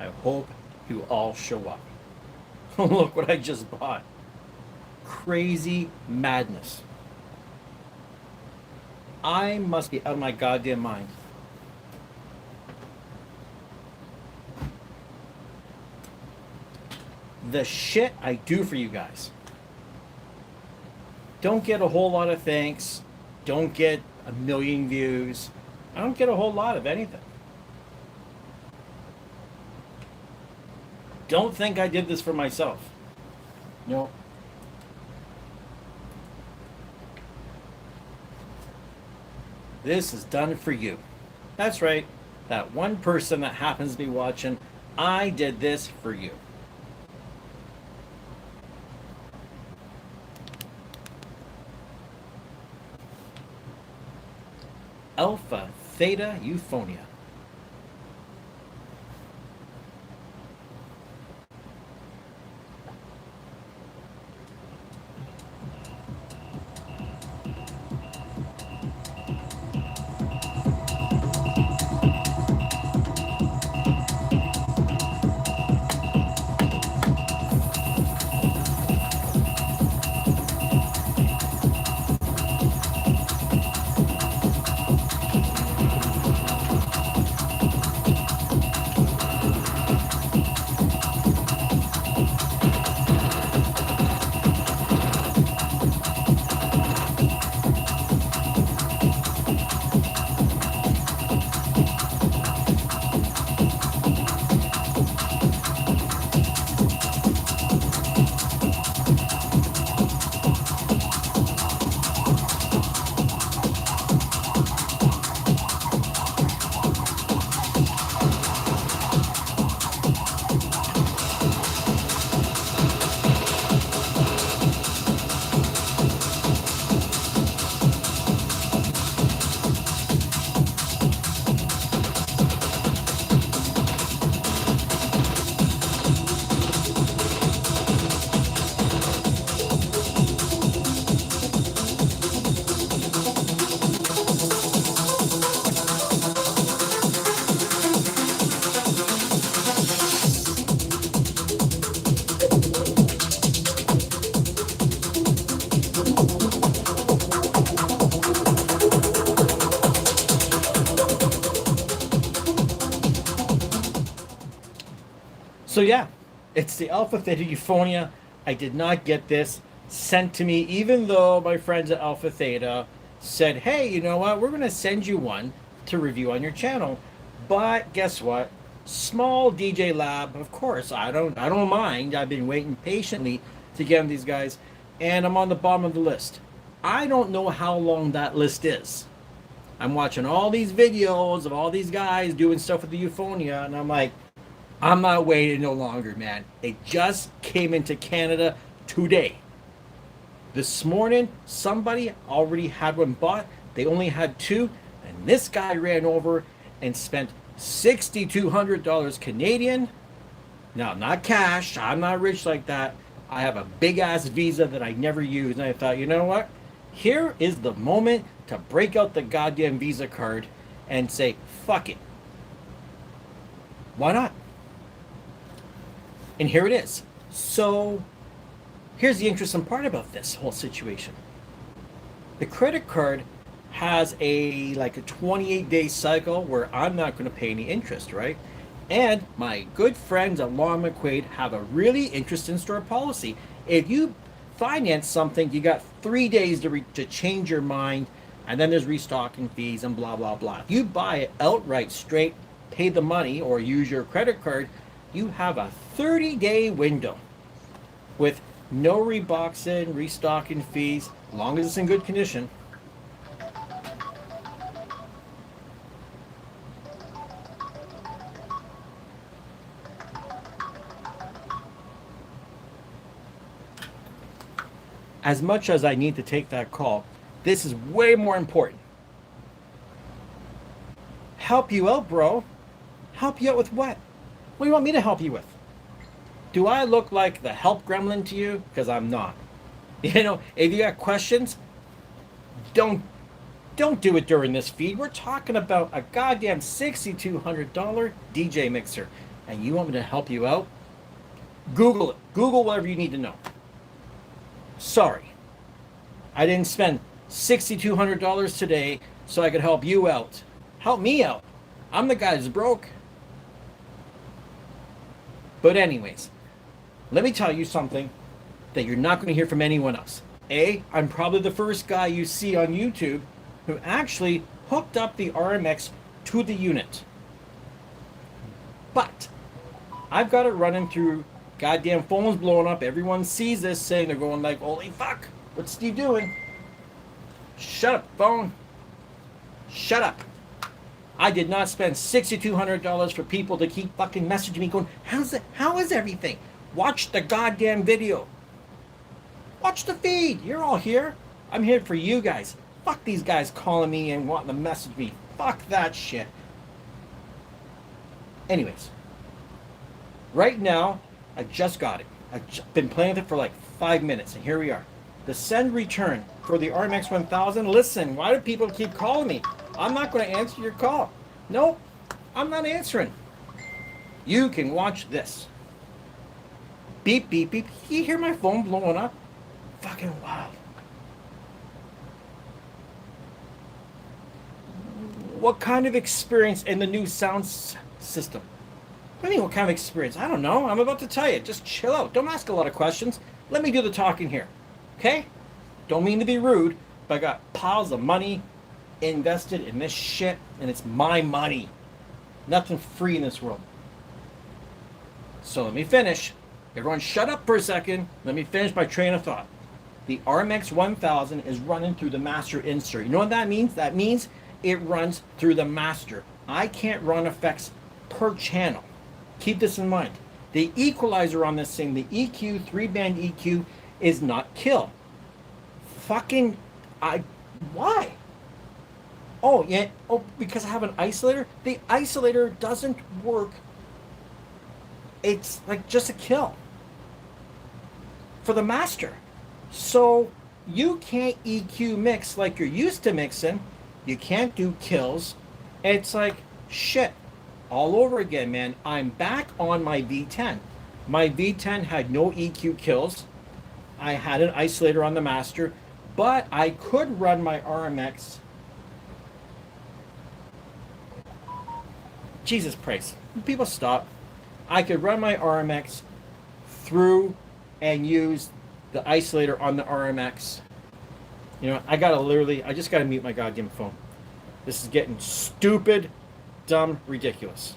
I hope you all show up. Look what I just bought. Crazy madness. I must be out of my goddamn mind. The shit I do for you guys. Don't get a whole lot of thanks. Don't get a million views. I don't get a whole lot of anything. Don't think I did this for myself. No. This is done for you. That's right. That one person that happens to be watching, I did this for you. Alpha Theta Euphonia. So yeah, it's the Alpha Theta Euphonia. I did not get this sent to me, even though my friends at Alpha Theta said, hey, you know what, we're going to send you one to review on your channel. But guess what? Small DJ lab, of course, I don't mind. I've been waiting patiently to get on these guys, and I'm on the bottom of the list. I don't know how long that list is. I'm watching all these videos of all these guys doing stuff with the Euphonia, and I'm like, I'm not waiting no longer, man. It just came into Canada today. This morning, somebody already had one bought. They only had two, and this guy ran over and spent $6,200 Canadian. Now, not cash. I'm not rich like that. I have a big-ass Visa that I never use, and I thought, you know what? Here is the moment to break out the goddamn Visa card and say, fuck it. Why not? And here it is. So here's the interesting part about this whole situation. The credit card has a 28-day cycle where I'm not going to pay any interest, right? And my good friends at Law McQuaid have a really interesting store policy. If you finance something, you got 3 days to change your mind, and then there's restocking fees and blah, blah, blah. If you buy it outright straight, pay the money, or use your credit card, you have a 30-day window with no reboxing, restocking fees, as long as it's in good condition. As much as I need to take that call, this is way more important. Help you out, bro. Help you out with what? What do you want me to help you with? Do I look like the help gremlin to you? Because I'm not. You know, if you got questions, don't do it during this feed. We're talking about a goddamn $6,200 DJ mixer. and you want me to help you out, Google it. Google whatever you need to know. Sorry, I didn't spend $6,200 today so I could help you out. Help me out. I'm the guy who's broke. But anyways, let me tell you something that you're not going to hear from anyone else. I'm probably the first guy you see on YouTube who actually hooked up the RMX to the unit. But I've got it running through goddamn phones blowing up. Everyone sees this saying, they're going like, holy fuck, what's Steve doing? Shut up, phone. Shut up. I did not spend $6,200 for people to keep fucking messaging me going, how is everything? Watch the goddamn video. Watch the feed. You're all here. I'm here for you guys. Fuck these guys calling me and wanting to message me. Fuck that shit. Anyways, right now, I just got it. I've been playing with it for like 5 minutes, and here we are. The send return for the RMX 1000. Listen, why do people keep calling me? I'm not going to answer your call. No, I'm not answering. You can watch this. Beep, beep, beep. You hear my phone blowing up? Fucking wild. What kind of experience in the new sound system? What do you mean, what kind of experience? I don't know. I'm about to tell you. Just chill out. Don't ask a lot of questions. Let me do the talking here. Okay? Don't mean to be rude, but I got piles of money invested in this shit, and it's my money. Nothing free in this world. So let me finish. Everyone shut up for a second. Let me finish my train of thought. The RMX 1000 is running through the master insert. You know what that means? That means it runs through the master. I can't run effects per channel. Keep this in mind. The equalizer on this thing, the EQ, 3-band EQ, is not kill. Fucking, why? Oh, yeah, because I have an isolator? The isolator doesn't work. It's like just a kill for the master. So you can't EQ mix like you're used to mixing. You can't do kills. It's like, shit, all over again, man. I'm back on my V10. My V10 had no EQ kills. I had an isolator on the master, but I could run my RMX. Jesus Christ. People stop. I could run my RMX through and use the isolator on the RMX. You know, I just gotta mute my goddamn phone. This is getting stupid, dumb, ridiculous.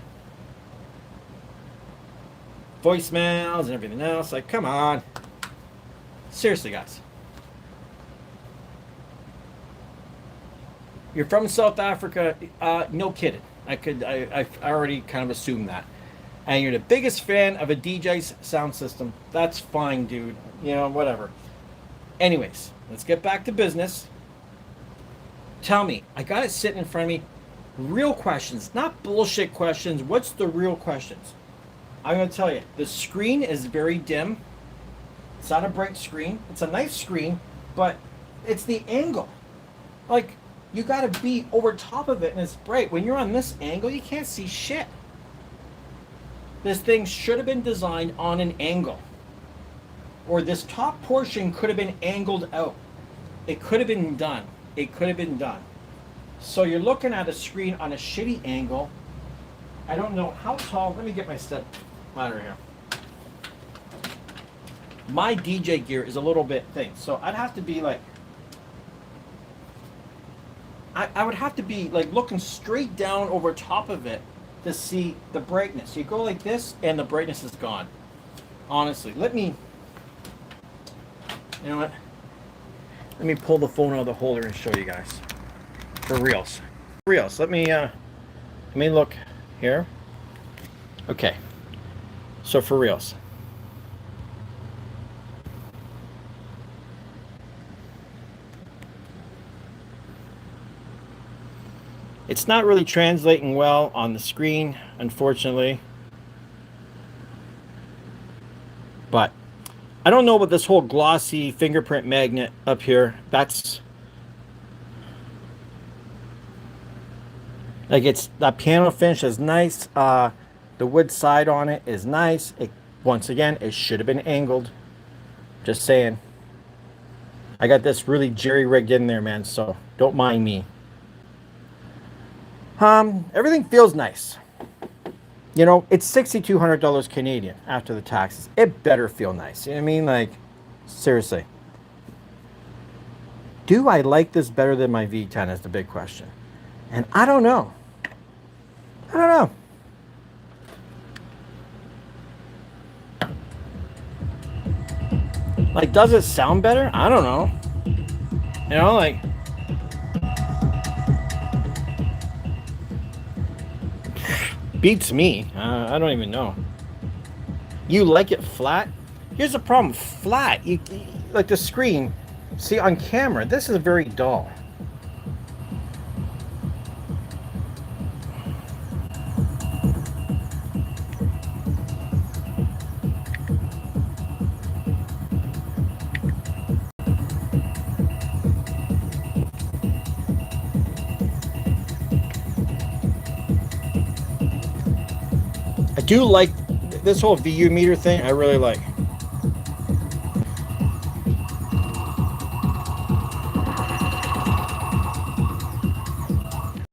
Voicemails and everything else. Like, come on. Seriously, guys. You're from South Africa? No kidding. I already kind of assumed that. And you're the biggest fan of a DJ's sound system. That's fine, dude. You know, whatever. Anyways, let's get back to business. Tell me, I got it sitting in front of me. Real questions, not bullshit questions. What's the real questions? I'm going to tell you, the screen is very dim. It's not a bright screen. It's a nice screen, but it's the angle. Like, you got to be over top of it and it's bright. When you're on this angle, you can't see shit. This thing should have been designed on an angle. Or this top portion could have been angled out. It could have been done. It could have been done. So you're looking at a screen on a shitty angle. I don't know how tall. Let me get my step ladder here. My DJ gear is a little bit thin, so I'd have to be like, I would have to be like looking straight down over top of it to see the brightness. You go like this and the brightness is gone. Honestly, you know what? Let me pull the phone out of the holder and show you guys. For reals. For reals. Let me look here. Okay. So for reals. It's not really translating well on the screen, unfortunately. But I don't know about this whole glossy fingerprint magnet up here. That's like, it's that piano finish is nice. The wood side on it is nice. Once again, it should have been angled. Just saying. I got this really jerry-rigged in there, man, so don't mind me. Everything feels nice. You know, it's $6,200 Canadian after the taxes. It better feel nice. You know what I mean? Like, seriously. Do I like this better than my V10 is the big question. And I don't know. I don't know. Like, does it sound better? I don't know. You know, like... beats me. I don't even know. You like it flat? Here's the problem. Flat. Like the screen. See, on camera, this is very dull. I do like this whole VU meter thing. I really like.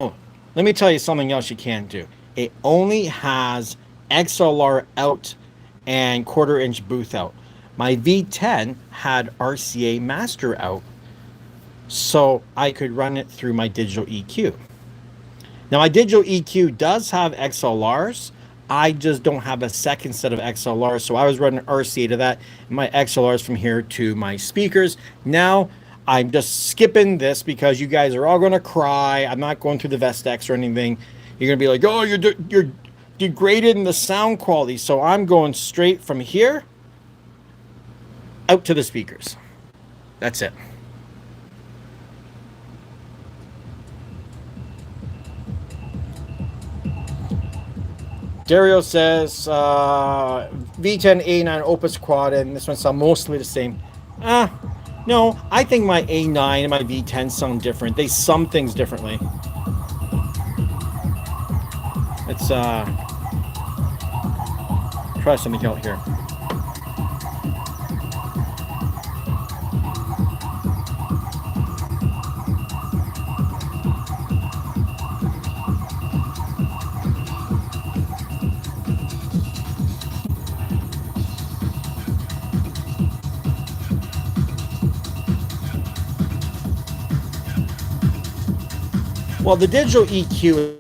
Oh, let me tell you something else you can't do. It only has XLR out and 1/4 inch booth out. My V10 had RCA master out, so I could run it through my digital EQ. Now my digital EQ does have XLRs. I just don't have a second set of XLRs, so I was running RCA to that, and my XLRs from here to my speakers. Now I'm just skipping this because you guys are all going to cry. I'm not going through the Vestex or anything. You're going to be like, oh, you're degrading the sound quality. So I'm going straight from here out to the speakers. That's it. Dario says V10 A9 Opus Quad, and this one sounds mostly the same. No, I think my A9 and my V10 sound different. They sum things differently. Let's try something out here. Well, the digital EQ.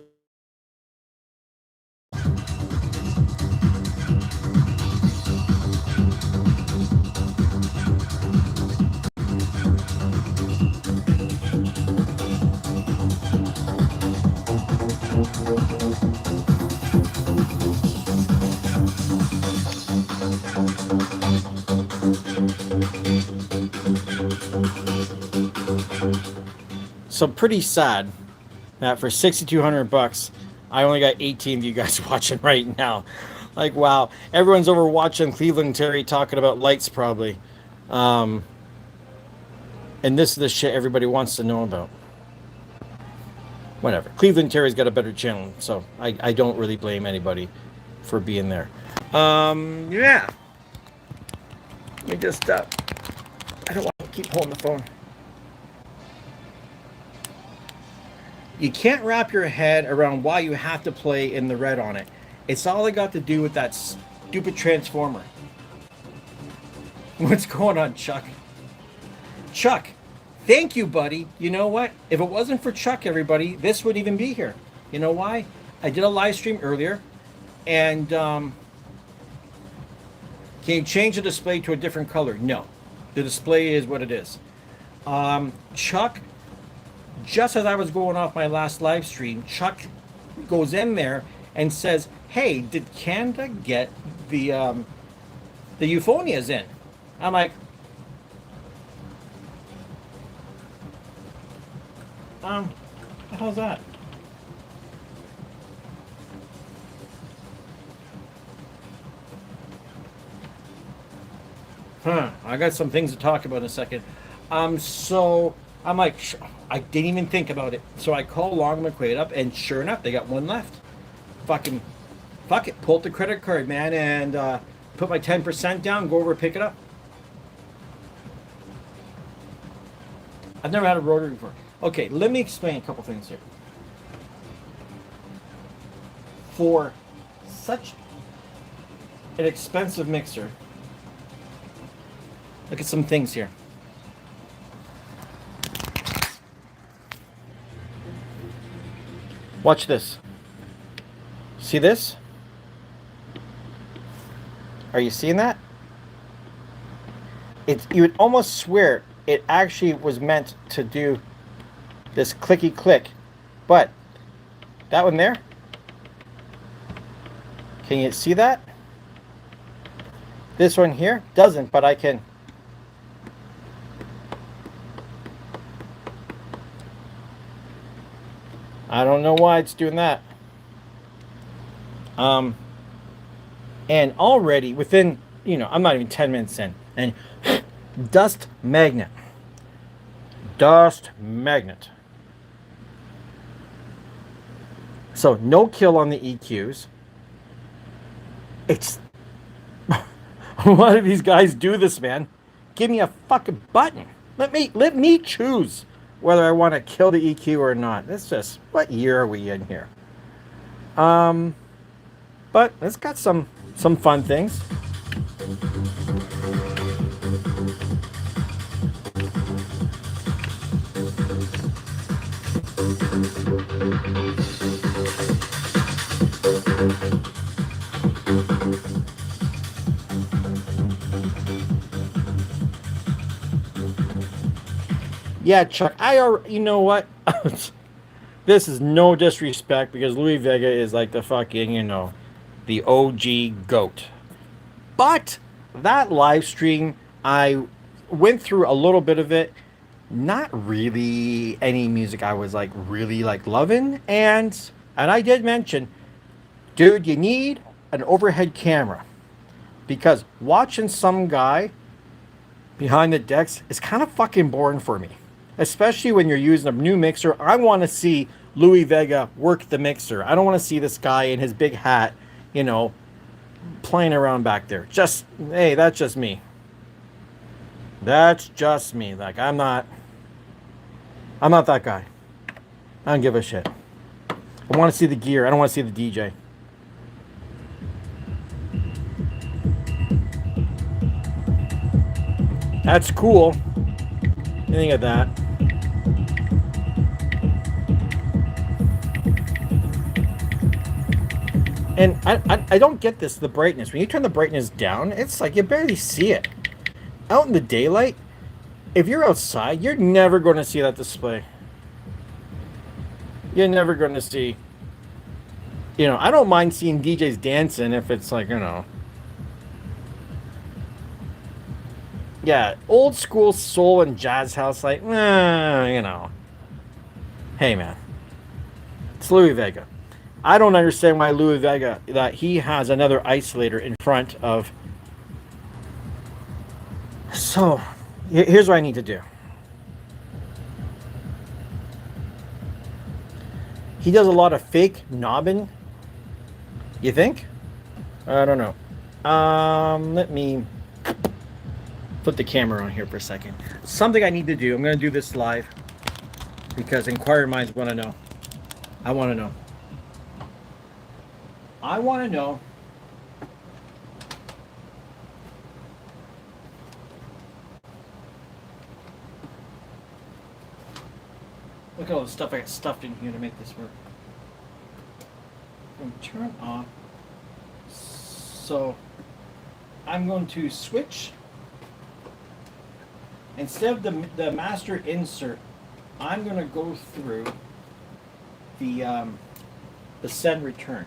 So pretty sad that for $6,200, I only got 18 of you guys watching right now. Like, wow. Everyone's over watching Cleveland Terry talking about lights, probably. And this is the shit everybody wants to know about. Whatever. Cleveland Terry's got a better channel, so I don't really blame anybody for being there. Yeah. Let me just, I don't want to keep holding the phone. You can't wrap your head around why you have to play in the red on it. It's all got to do with that stupid transformer. What's going on, Chuck? Chuck, thank you, buddy. You know what? If it wasn't for Chuck, everybody, this wouldn't even be here. You know why? I did a live stream earlier, and can you change the display to a different color? No. The display is what it is. Chuck, just as I was going off my last live stream, Chuck goes in there and says, hey, did Canada get the Euphonias in? I'm like, what the hell's that? I got some things to talk about in a second. So I'm like, I didn't even think about it. So I call Long McQuaid up, and sure enough, they got one left. Fucking fuck it, pull up the credit card, man, and put my 10% down, go over, pick it up. I've never had a rotary before. Okay, let me explain a couple things here. For such an expensive mixer, look at some things here. Watch this. See this? Are you seeing that? You would almost swear it actually was meant to do this clicky click, but that one there, can you see that? This one here doesn't, but I can. I don't know why it's doing that. And already within, I'm not even 10 minutes in, and dust magnet. So no kill on the EQs. It's why do these guys do this, man? Give me a fucking button. Let me choose whether I want to kill the EQ or not. That's just, what year are we in here? But it's got some fun things. Yeah, Chuck, you know what? This is no disrespect because Louis Vega is like the fucking, the OG GOAT. But that live stream, I went through a little bit of it. Not really any music I was really loving. And I did mention, dude, you need an overhead camera. Because watching some guy behind the decks is kind of fucking boring for me. Especially when you're using a new mixer. I want to see Louis Vega work the mixer. I don't want to see this guy in his big hat, playing around back there. Hey, that's just me. That's just me. I'm not that guy. I don't give a shit. I want to see the gear. I don't want to see the DJ. That's cool. Think of that. And I don't get this, the brightness. When you turn the brightness down, it's like you barely see it. Out in the daylight, if you're outside, you're never going to see that display. You're never going to see. I don't mind seeing DJs dancing if it's yeah, old school soul and jazz house, hey man, it's Louis Vega. I don't understand why Louis Vega, that he has another isolator in front of. So, here's what I need to do. He does a lot of fake knobbing. You think? I don't know. Let me put the camera on here for a second. Something I need to do. I'm going to do this live because inquiring minds want to know. I want to know. Look at all the stuff I got stuffed in here to make this work. I'm going to turn off. So I'm going to switch. Instead of the master insert, I'm going to go through the send return.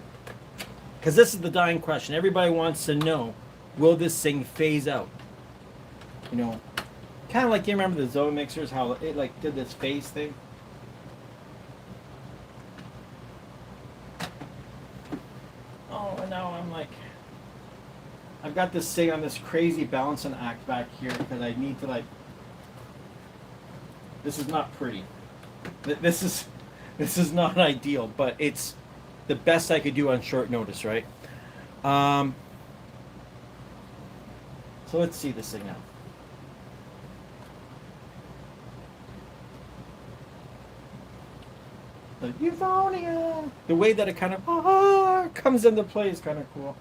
Because this is the dying question. Everybody wants to know, will this thing phase out? Kind of like, you remember the Zone mixers, how it did this phase thing? Oh, and now I've got this thing on this crazy balancing act back here because I need to this is not pretty. This is not ideal, but it's the best I could do on short notice, right? Um, so let's see this thing now. The Euphonia. The way that it kind of comes into play is kind of cool.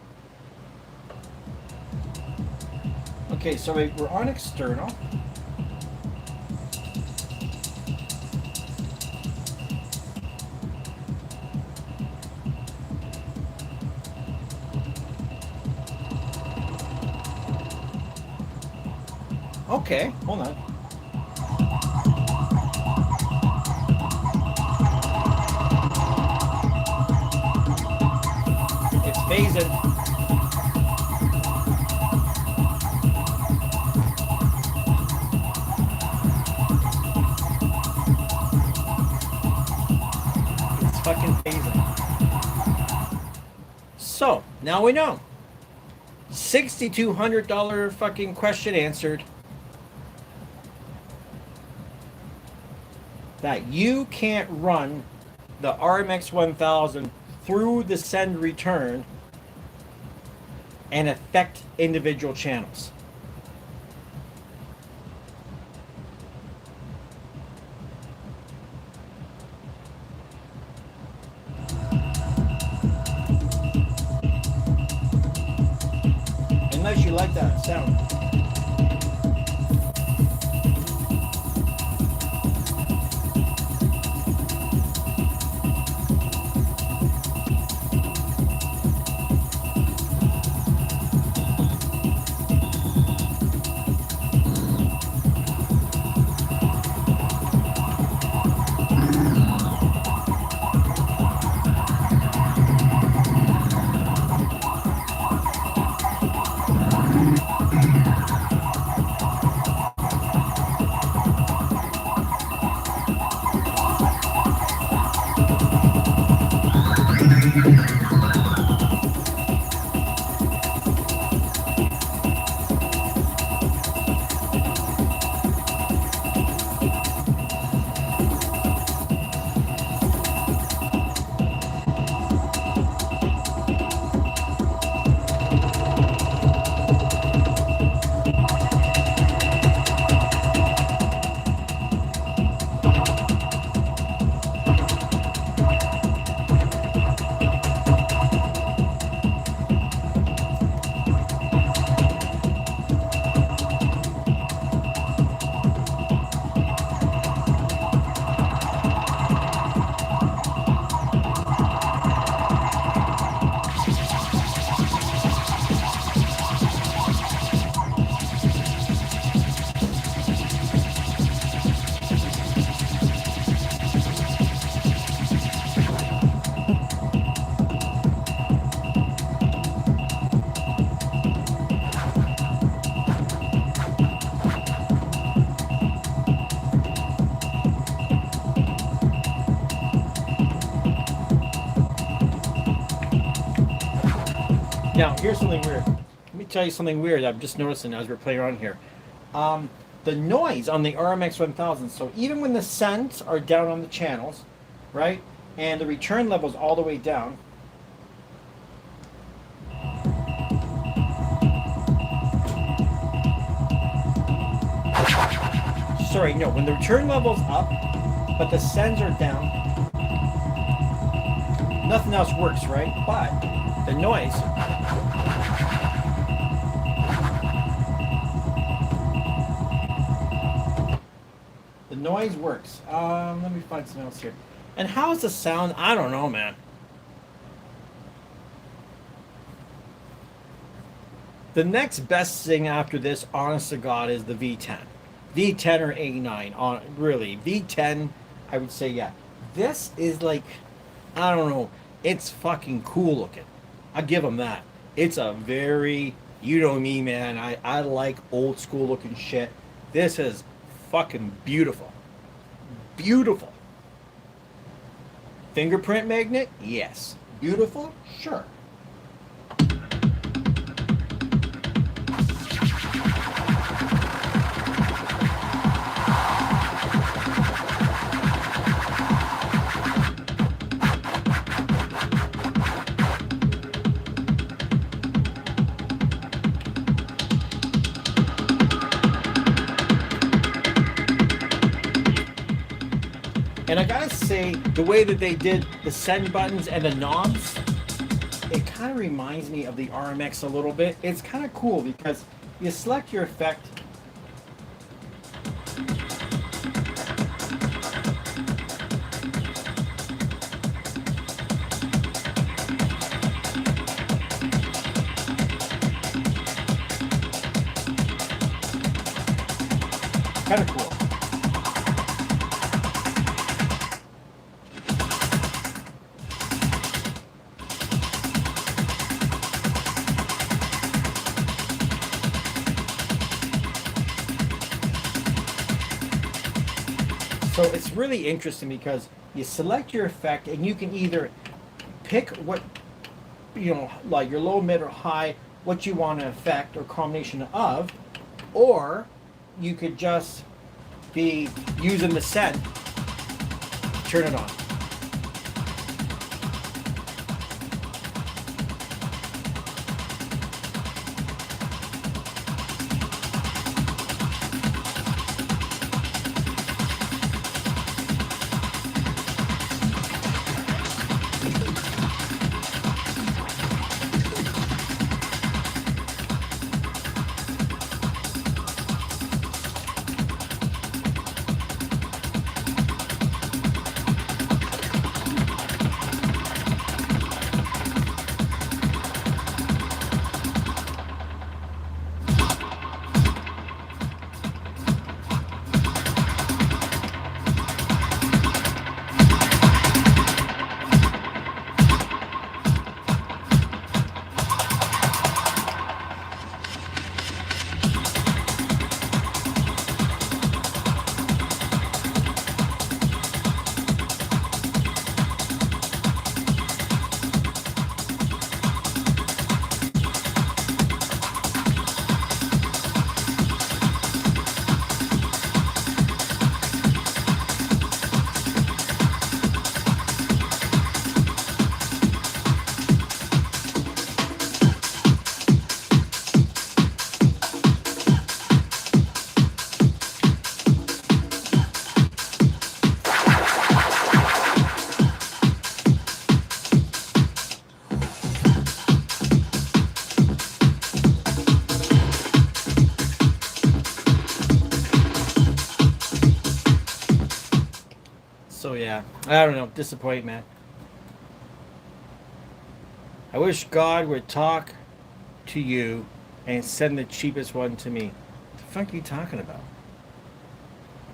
Okay, so we're on external. Okay, hold on. It's phasing. It's fucking phasing. So, now we know. $6,200 fucking question answered. That you can't run the RMX 1000 through the send return and affect individual channels. Unless you like that sound. Now, here's something weird. Let me tell you something weird I'm just noticing as we're playing around here. The noise on the RMX 1000, so even when the sends are down on the channels, right, and the return level's all the way down, sorry, no, when the return level's up, but the sends are down, nothing else works, right? But the noise, works. Let me find something else here. And how's the sound? I don't know, man. The next best thing after this, honest to God, is the V10. V10 or A9. On really, V10, I would say, yeah. This is like, I don't know, it's fucking cool looking. I give them that. It's a very, you know me, man. I like old school looking shit. This is fucking beautiful. Beautiful. Fingerprint magnet? Yes. Beautiful? Sure. And I gotta say, the way that they did the send buttons and the knobs, it kind of reminds me of the RMX a little bit. It's kind of cool because you select your effect. Kind of cool. So it's really interesting because you select your effect and you can either pick what, like your low, mid, or high, what you want to affect or combination of, or you could just be using the set, turn it on. So yeah, I don't know, disappointed, man. I wish God would talk to you and send the cheapest one to me. What the fuck are you talking about?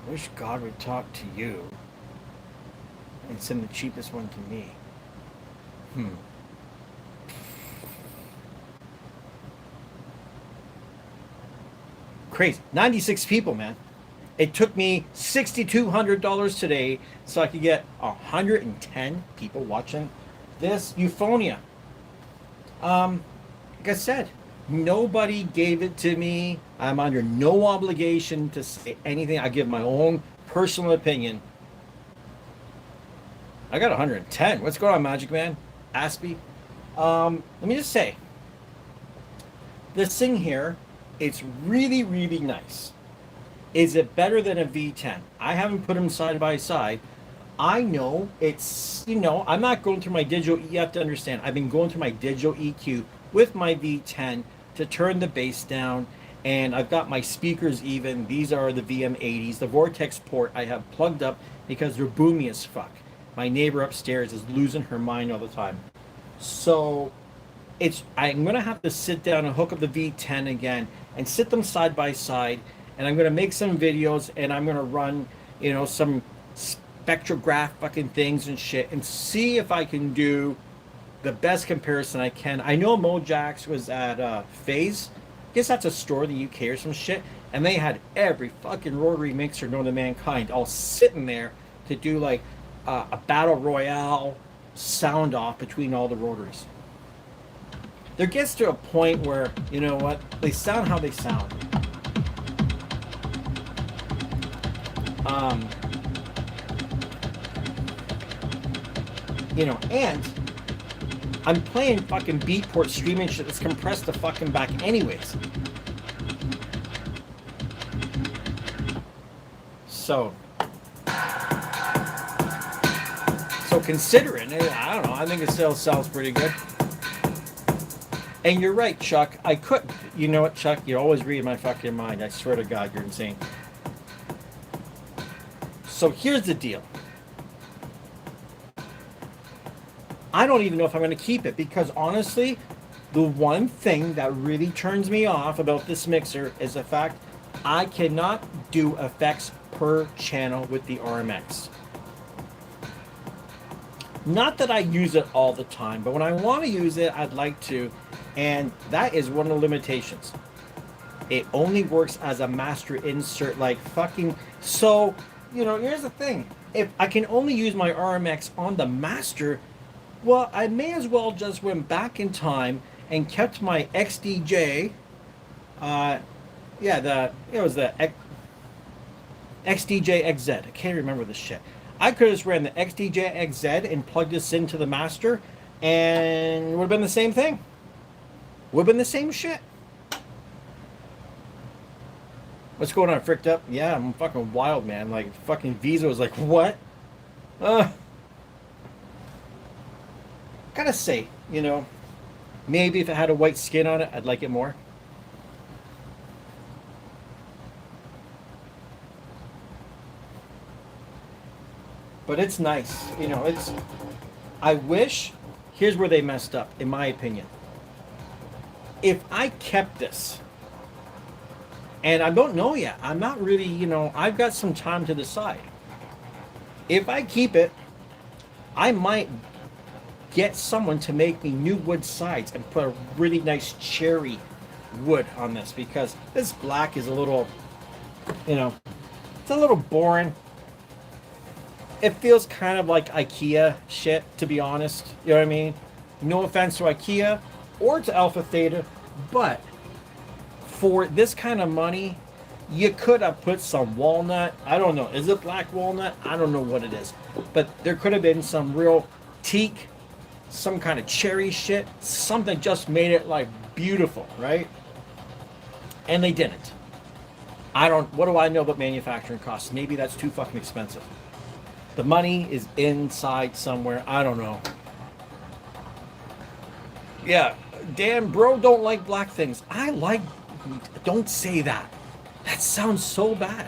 I wish God would talk to you and send the cheapest one to me. Crazy. 96 people, man. It took me $6,200 today so I could get 110 people watching this Euphonia. Like I said, nobody gave it to me. I'm under no obligation to say anything. I give my own personal opinion. I got 110. What's going on, Magic Man? Aspie? Let me just say, this thing here, it's really, really nice. Is it better than a V10? I haven't put them side by side. I know it's, I'm not going through my digital, you have to understand, I've been going through my digital EQ with my V10 to turn the bass down, and I've got my speakers even. These are the VM80s. The Vortex port I have plugged up because they're boomy as fuck. My neighbor upstairs is losing her mind all the time. So I'm going to have to sit down and hook up the V10 again and sit them side by side. And I'm going to make some videos and I'm going to run, some spectrograph fucking things and shit and see if I can do the best comparison I can. I know Mojax was at Phase. I guess that's a store in the UK or some shit. And they had every fucking rotary mixer known to mankind all sitting there to do like a battle royale sound off between all the rotaries. There gets to a point where, you know what, they sound how they sound. And I'm playing fucking Beatport streaming shit that's compressed the fucking back anyways. So considering it, I don't know. I think it still sells pretty good. And you're right, Chuck. I could. You know what, Chuck? You always read my fucking mind. I swear to God, you're insane. So here's the deal. I don't even know if I'm going to keep it because honestly, the one thing that really turns me off about this mixer is the fact I cannot do effects per channel with the RMX. Not that I use it all the time, but when I want to use it, I'd like to, and that is one of the limitations. It only works as a master insert, like fucking. So, you know, here's the thing. If I can only use my RMX on the master, well, I may as well just went back in time and kept my XDJ. It was the XDJ XZ. I can't remember this shit. I could have just ran the XDJ XZ and plugged this into the master, and it would have been the same thing. Would have been the same shit. What's going on, Fricked Up? Yeah, I'm fucking wild, man. Like, fucking Visa was like, what? Gotta say, you know, maybe if it had a white skin on it, I'd like it more. But it's nice. You know, it's... I wish... Here's where they messed up, in my opinion. If I kept this, and I don't know yet, I'm not really, you know, I've got some time to decide. If I keep it, I might get someone to make me new wood sides and put a really nice cherry wood on this, because this black is a little, you know, it's a little boring. It feels kind of like IKEA shit, to be honest. You know what I mean? No offense to IKEA or to Alpha Theta, but for this kind of money, you could have put some walnut. I don't know. Is it black walnut? I don't know what it is. But there could have been some real teak, some kind of cherry shit, something just made it like beautiful, right? And they didn't. What do I know about manufacturing costs? Maybe that's too fucking expensive. The money is inside somewhere. I don't know. Yeah, Dan, bro, don't like black things. I like... Don't say that. That sounds so bad.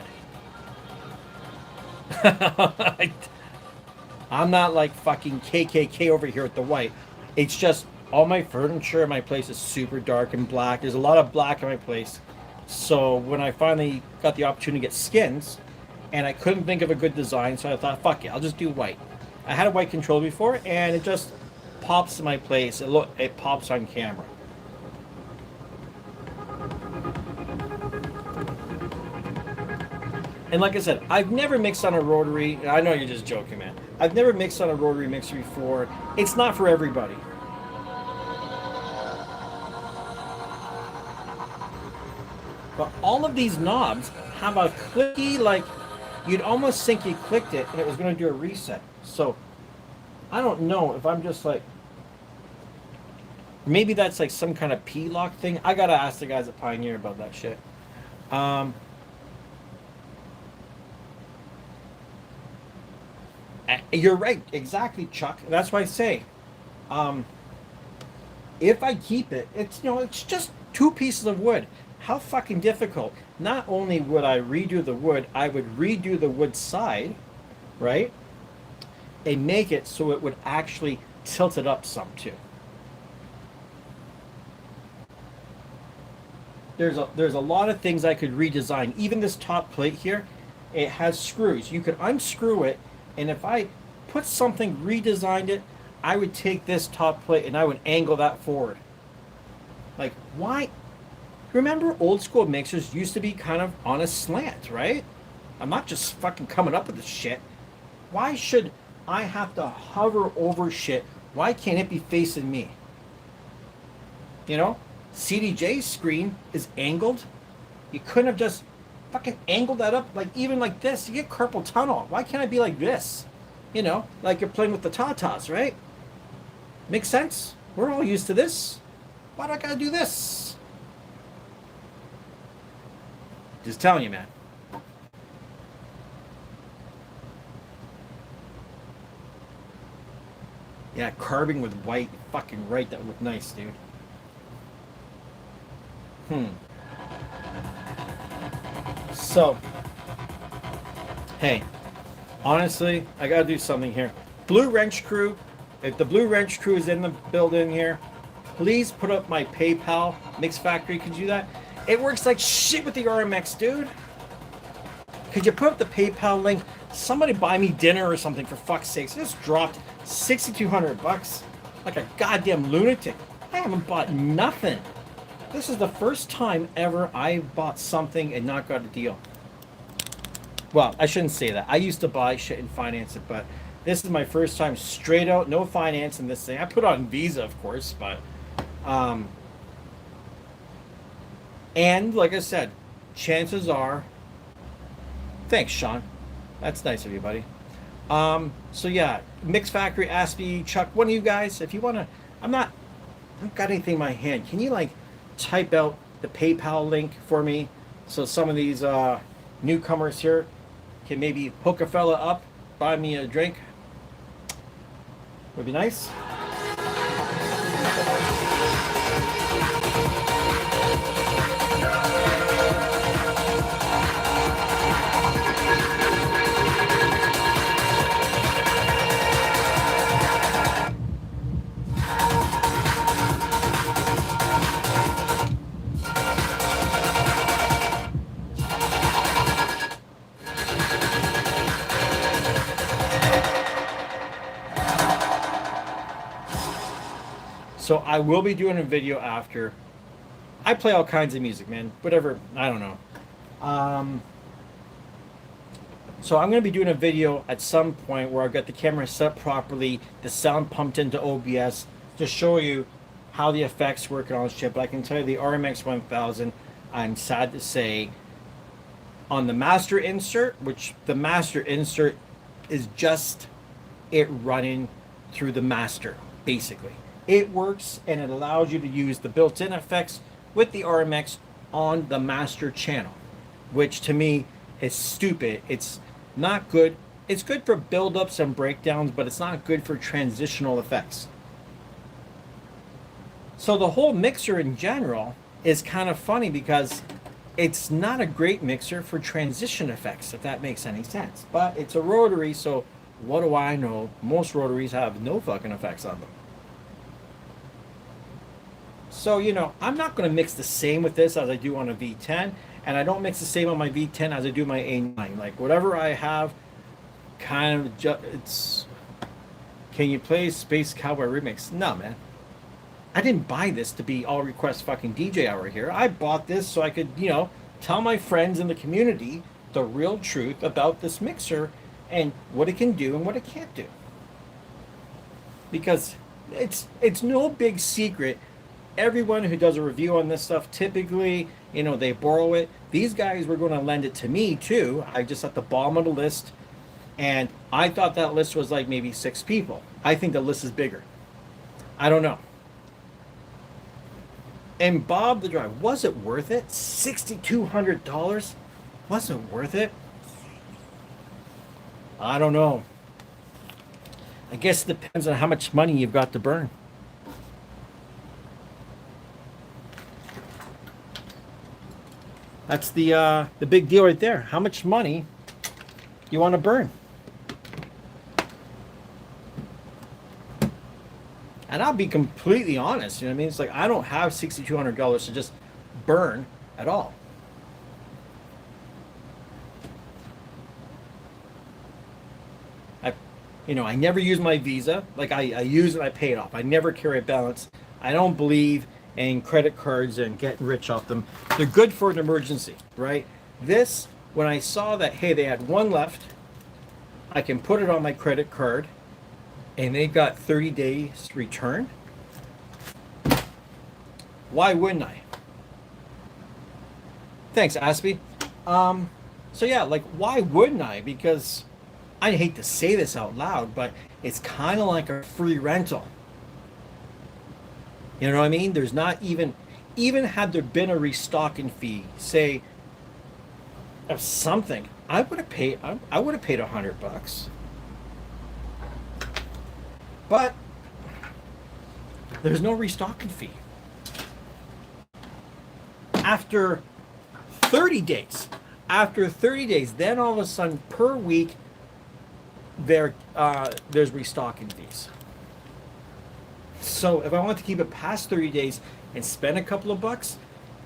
I'm not like fucking KKK over here with the white. It's just all my furniture in my place is super dark and black. There's a lot of black in my place. So when I finally got the opportunity to get skins, and I couldn't think of a good design, so I thought, fuck it, I'll just do white. I had a white control before, and it just pops in my place. It pops on camera. And like I said, I've never mixed on a rotary. I know you're just joking, man. I've never mixed on a rotary mixer before. It's not for everybody. But all of these knobs have a clicky, like, you'd almost think you clicked it and it was going to do a reset. So, I don't know if I'm just like... Maybe that's like some kind of P-lock thing. I got to ask the guys at Pioneer about that shit. You're right, exactly, Chuck. That's why I say, if I keep it, it's just two pieces of wood. How fucking difficult? Not only would I redo the wood, I would redo the wood side, right, and make it so it would actually tilt it up some too. There's a lot of things I could redesign. Even this top plate here, it has screws. You could unscrew it. And if I put something, redesigned it, I would take this top plate and I would angle that forward. Like, why? Remember old school mixers used to be kind of on a slant, right? I'm not just fucking coming up with this shit. Why should I have to hover over shit? Why can't it be facing me? You know? CDJ's screen is angled. You couldn't have just fucking angle that up, like even like this. You get carpal tunnel. Why can't I be like this? You know, like you're playing with the tatas, right? Makes sense. We're all used to this. Why do I gotta do this? Just telling you, man. Yeah, carbon with white. Fucking right, that would look nice, dude. So, hey, honestly, I gotta do something here. Blue Wrench Crew, if the Blue Wrench Crew is in the building here, please put up my PayPal. Mix Factory, could you do that? It works like shit with the RMX, dude. Could you put up the PayPal link? Somebody buy me dinner or something, for fuck's sakes. I just dropped $6,200 like a goddamn lunatic. I haven't bought nothing. This is the first time ever I bought something and not got a deal. Well, I shouldn't say that. I used to buy shit and finance it, but this is my first time straight out, no finance in this thing. I put on Visa, of course, but and like I said, chances are, thanks, Sean. That's nice of you, buddy. So yeah, Mix Factory asked me, Chuck, one of you guys, if you wanna, I don't got anything in my hand. Can you like type out the PayPal link for me so some of these newcomers here can maybe hook a fella up, buy me a drink? Would be nice. So I will be doing a video after. I play all kinds of music, man. Whatever, I don't know. So I'm going to be doing a video at some point where I've got the camera set up properly, the sound pumped into OBS to show you how the effects work and all this shit. But I can tell you the RMX 1000, I'm sad to say, on the master insert, which the master insert is just it running through the master, basically. It works and it allows you to use the built-in effects with the RMX on the master channel, which to me is stupid. It's not good. It's good for build-ups and breakdowns, but it's not good for transitional effects. So the whole mixer in general is kind of funny because it's not a great mixer for transition effects, if that makes any sense. But it's a rotary, so what do I know? Most rotaries have no fucking effects on them. So, you know, I'm not going to mix the same with this as I do on a V10, and I don't mix the same on my V10 as I do my A9. Like, whatever I have, kind of, it's, can you play Space Cowboy Remix? No, man. I didn't buy this to be all request fucking DJ hour here. I bought this so I could, you know, tell my friends in the community the real truth about this mixer and what it can do and what it can't do. Because it's no big secret. Everyone who does a review on this stuff, typically, you know, they borrow it. These guys were going to lend it to me too. I just at the bottom of the list, and I thought that list was like maybe 6 people. I think the list is bigger. I don't know. And Bob the driver, was it worth it? $6,200? Was it worth it? I don't know. I guess it depends on how much money you've got to burn. That's the big deal right there. How much money you want to burn? And I'll be completely honest. You know what I mean? It's like I don't have $6,200 to just burn at all. I never use my Visa. Like I use it, I pay it off. I never carry a balance. I don't believe in credit cards and getting rich off them. They're good for an emergency, right? This, when I saw that, hey, they had one left, I can put it on my credit card, and they got 30 days return. Why wouldn't I? Thanks, Aspie. So yeah, like, why wouldn't I? Because I hate to say this out loud, but it's kind of like a free rental. You know what I mean? There's not even had there been a restocking fee, say, of something, I would have paid $100. But There's no restocking fee. After 30 days, then all of a sudden per week there's restocking fees. So if I want to keep it past 30 days and spend a couple of bucks,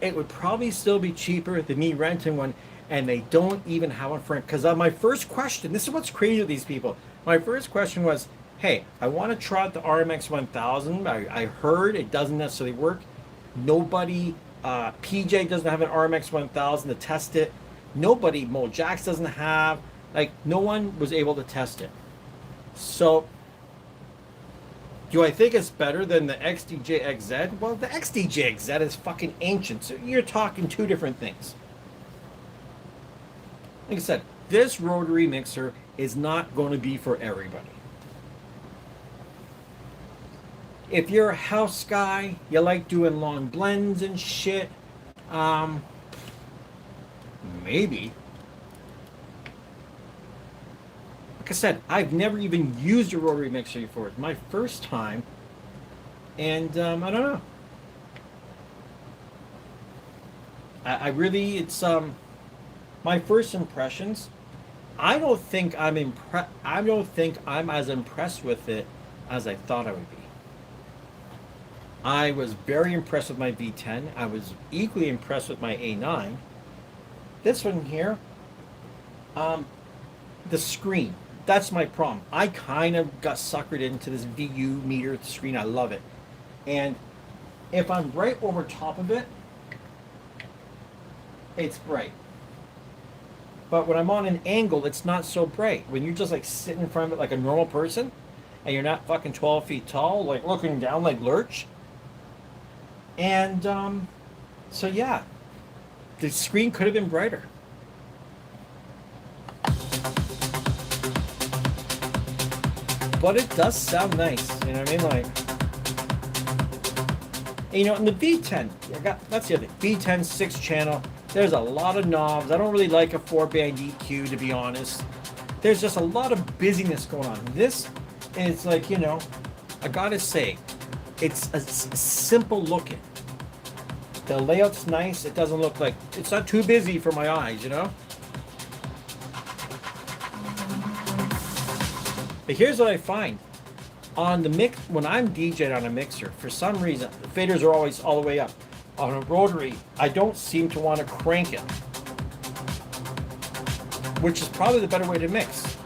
it would probably still be cheaper than me renting one, and they don't even have one for rent. Because my first question, this is what's crazy with these people. My first question was, hey, I want to try out the RMX 1000. I heard it doesn't necessarily work. Nobody, PJ doesn't have an RMX 1000 to test it. Nobody, Mo Jax doesn't have, like, no one was able to test it. So, do I think it's better than the XDJ-XZ? Well, the XDJ-XZ is fucking ancient, so you're talking two different things. Like I said, this rotary mixer is not going to be for everybody. If you're a house guy, you like doing long blends and shit, maybe. Like I said, I've never even used a rotary mixer before. It's my first time, and I don't know. I really, it's my first impressions. I don't think I'm as impressed with it as I thought I would be. I was very impressed with my V10. I was equally impressed with my A9. This one here, the screen. That's my problem. I kind of got suckered into this VU meter screen. I love it. And if I'm right over top of it, it's bright. But when I'm on an angle, it's not so bright. When you're just like sitting in front of it like a normal person, and you're not fucking 12 feet tall, like looking down like Lurch. And so yeah, the screen could have been brighter. But it does sound nice, you know what I mean? Like, you know, in the V10, that's the other thing. V10 6-channel. There's a lot of knobs. I don't really like a 4-band EQ, to be honest. There's just a lot of busyness going on. This is like, you know, I gotta say, it's a simple looking. The layout's nice. It doesn't look like, it's not too busy for my eyes, you know? But here's what I find. On the mix, when I'm DJing on a mixer, for some reason, the faders are always all the way up. On a rotary, I don't seem to want to crank it, which is probably the better way to mix.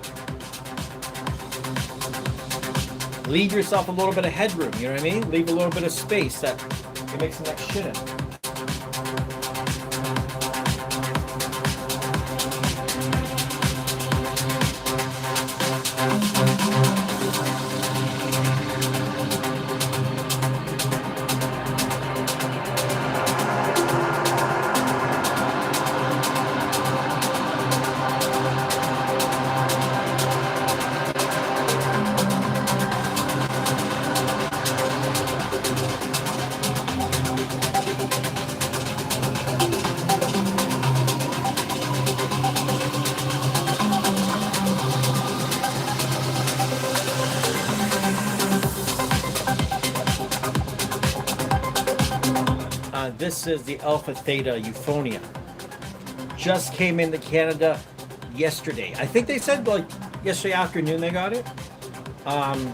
Leave yourself a little bit of headroom, you know what I mean? Leave a little bit of space that you mix the next shit in. This is the Alpha Theta Euphonia. Just came into Canada yesterday. I think they said like yesterday afternoon they got it.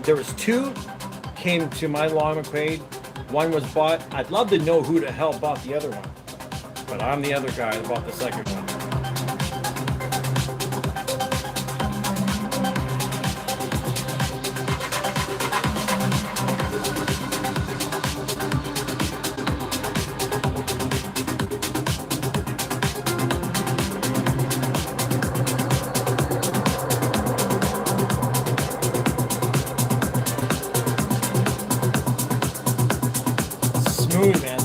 There was two came to my Long McQuaid. One was bought. I'd love to know who the hell bought the other one, but I'm the other guy that bought the second one. Smooth, man.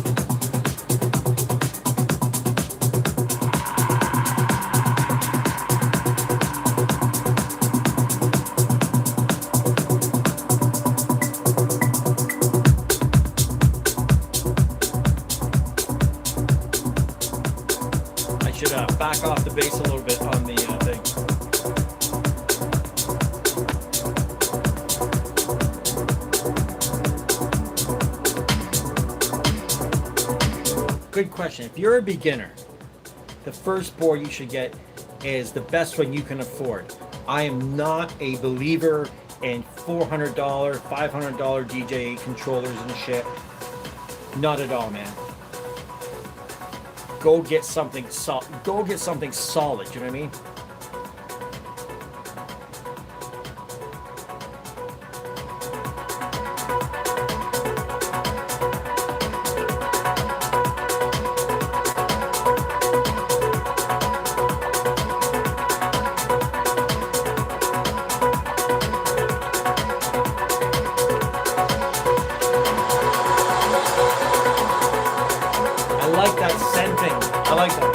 I should back off the bass a little bit on the thing. Good question. If you're a beginner, the first board you should get is the best one you can afford. I am not a believer in $400, $500 DJ controllers and shit. Not at all, man. Go get something solid. Go get something solid. You know what I mean? I like that scenting. I like that.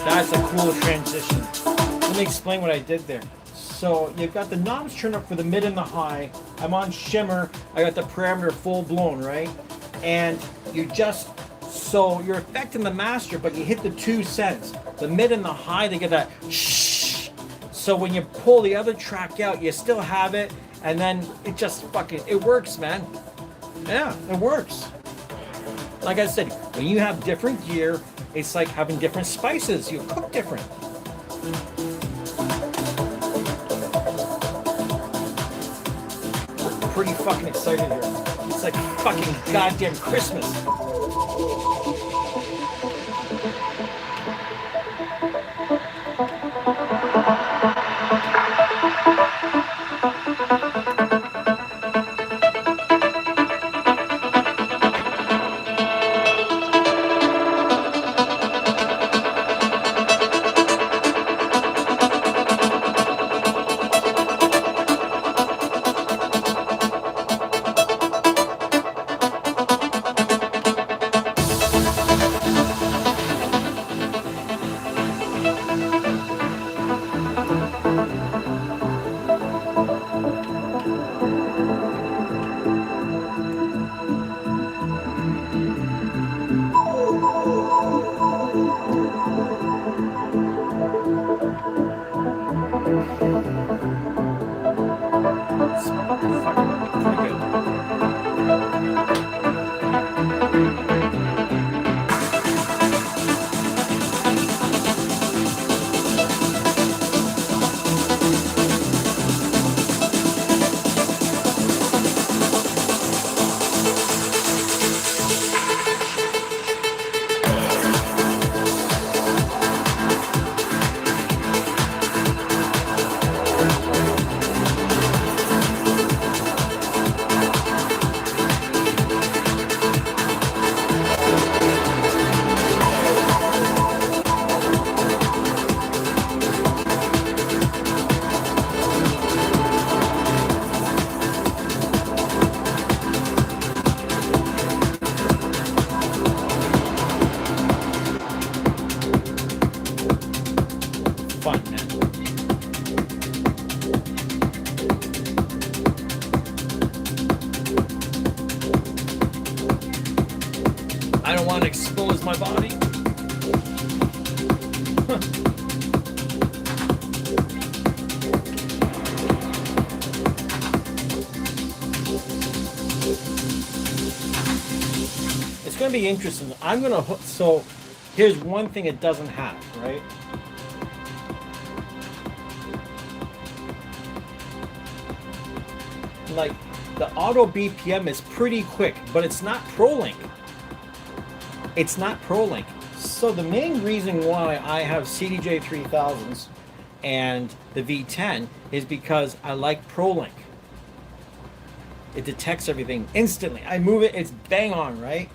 That's a cool transition. Let me explain what I did there. So you've got the knobs turned up for the mid and the high. I'm on shimmer. I got the parameter full blown, right? And you just, so you're affecting the master, but you hit the 2 cents. The mid and the high, they get that shh. So when you pull the other track out, you still have it, and then it just fucking, it works, man. Yeah, it works. Like I said, when you have different gear, it's like having different spices. You cook different. Pretty fucking excited here. It's like fucking goddamn Christmas. It's fucking pretty good. Fun, man. I don't want to expose my body. It's going to be interesting. I'm going to so here's one thing it doesn't have, right? Like the auto BPM is pretty quick, but it's not ProLink. It's not ProLink. So the main reason why I have CDJ 3000s and the V10 is because I like ProLink. It detects everything instantly. I move it, it's bang on, right?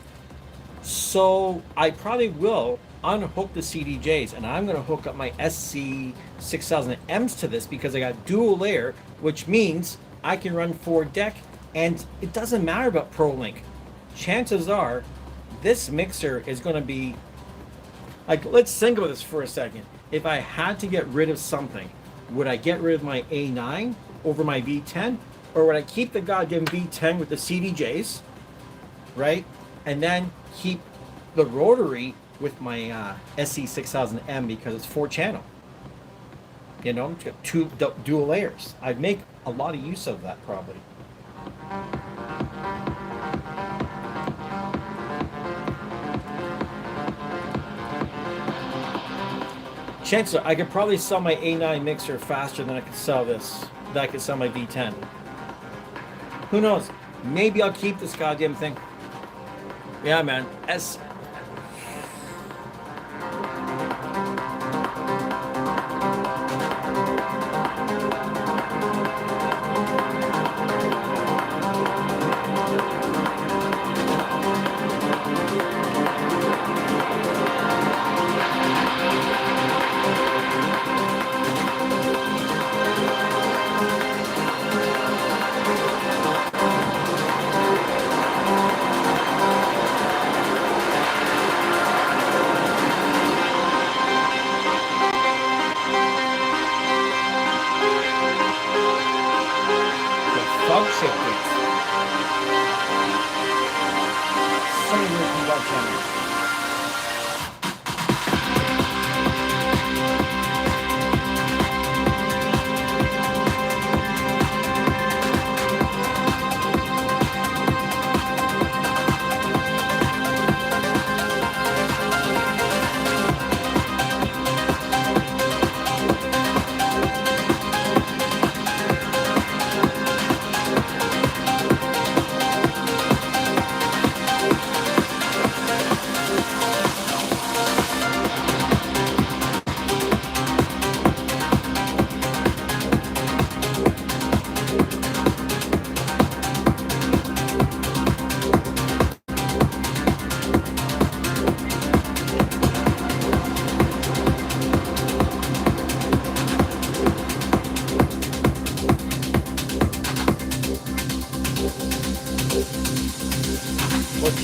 So I probably will unhook the CDJs, and I'm going to hook up my SC6000Ms to this because I got dual layer, which means I can run 4-deck, and it doesn't matter about ProLink. Chances are this mixer is going to be like, let's think about this for a second. If I had to get rid of something, would I get rid of my A9 over my V10, or would I keep the goddamn V10 with the CDJs, right, and then keep the rotary with my SC6000M because it's 4-channel? You know, it's got two dual layers. I'd make a lot of use of that probably. Chances are I could probably sell my A9 mixer faster than I could sell this. Than I could sell my V10. Who knows? Maybe I'll keep this goddamn thing. Yeah, man.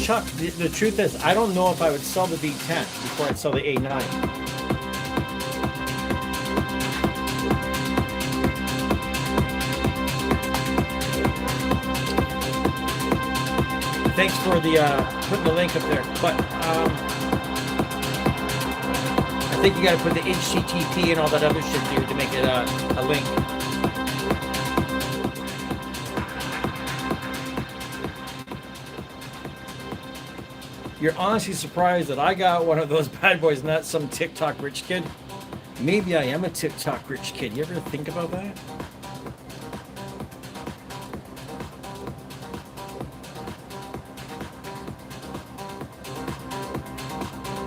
Chuck, the truth is, I don't know if I would sell the V10 before I'd sell the A9. Thanks for the putting the link up there, but I think you got to put the HTTP and all that other shit, dude, to make it a link. You're honestly surprised that I got one of those bad boys, not some TikTok rich kid. Maybe I am a TikTok rich kid. You ever think about that?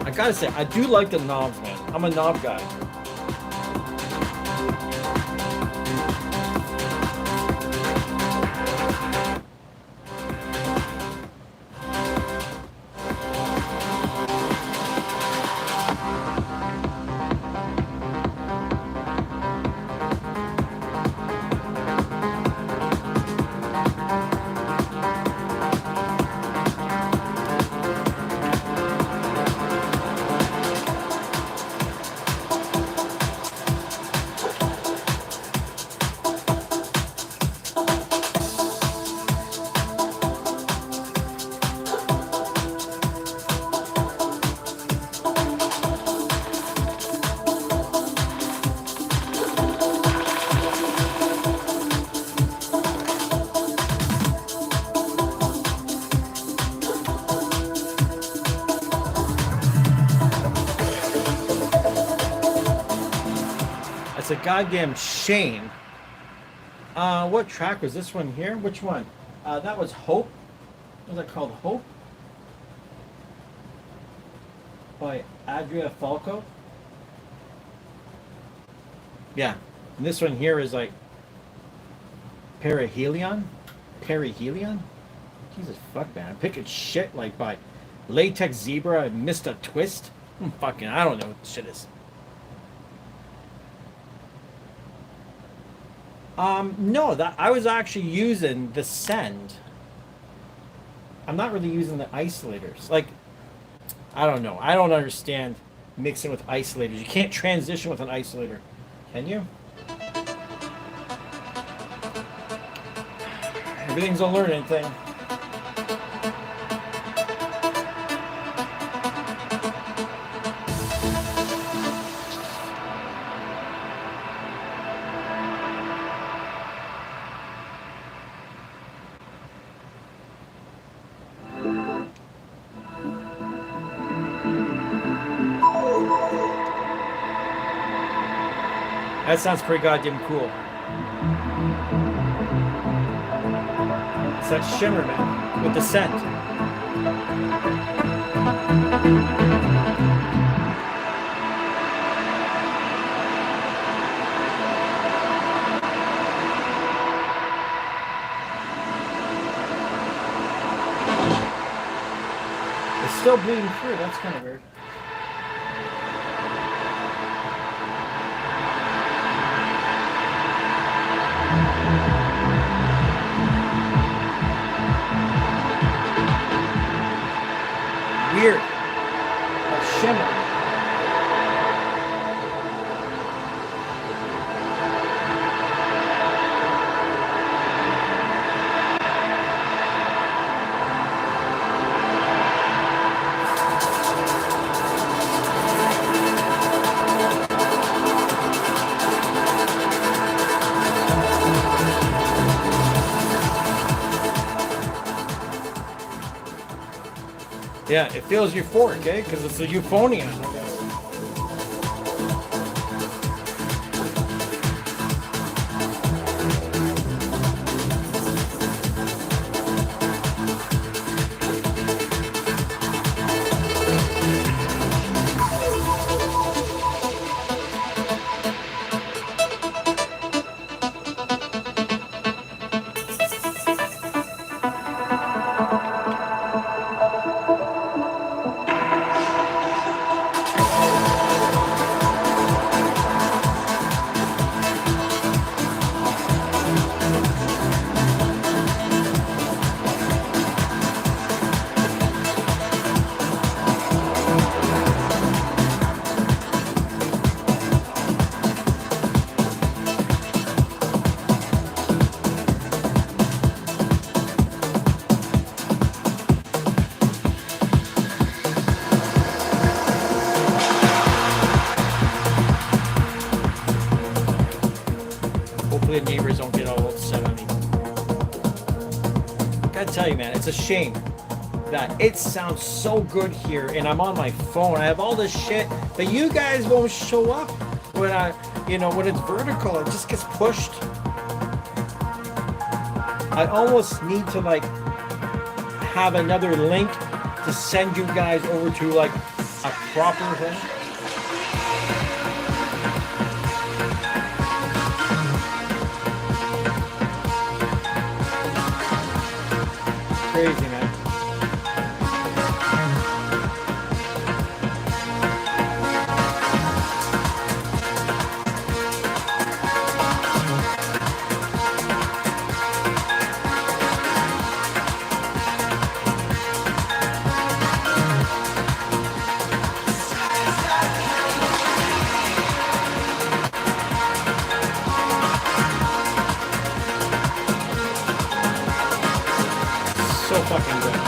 I gotta say, I do like the knobs, man. I'm a knob guy. It's a goddamn shame. What track was this one here? Which one? That was Hope. What was that called? Hope? By Adria Falco. Yeah. And this one here is like Perihelion? Perihelion? Jesus fuck, man. I'm picking shit like by Latex Zebra and Missed a Twist. Fucking, I don't know what this shit is. No, that I was actually using the send. I'm not really using the isolators. Like, I don't know. I don't understand mixing with isolators. You can't transition with an isolator, can you? Everything's a learning thing. That sounds pretty goddamn cool. It's that shimmer, man, with the scent. It's still bleeding through. That's kind of weird. Weird. A shimmer. Yeah, it feels euphoric, eh? Because it's a Euphonia. Hopefully the neighbors don't get all upset on me. I gotta tell you, man, it's a shame that. It sounds so good here, and I'm on my phone. I have all this shit, but you guys won't show up when when it's vertical. It just gets pushed. I almost need to like have another link to send you guys over to like a proper thing. Crazy, man. So fucking good.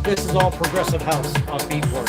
This is all progressive house on Beatport.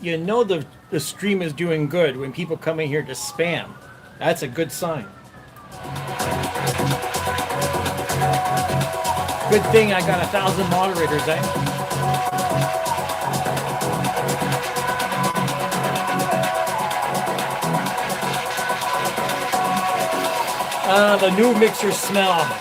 You know the stream is doing good when people come in here to spam. That's a good sign. Good thing I got 1,000 moderators, eh? The new mixer smell.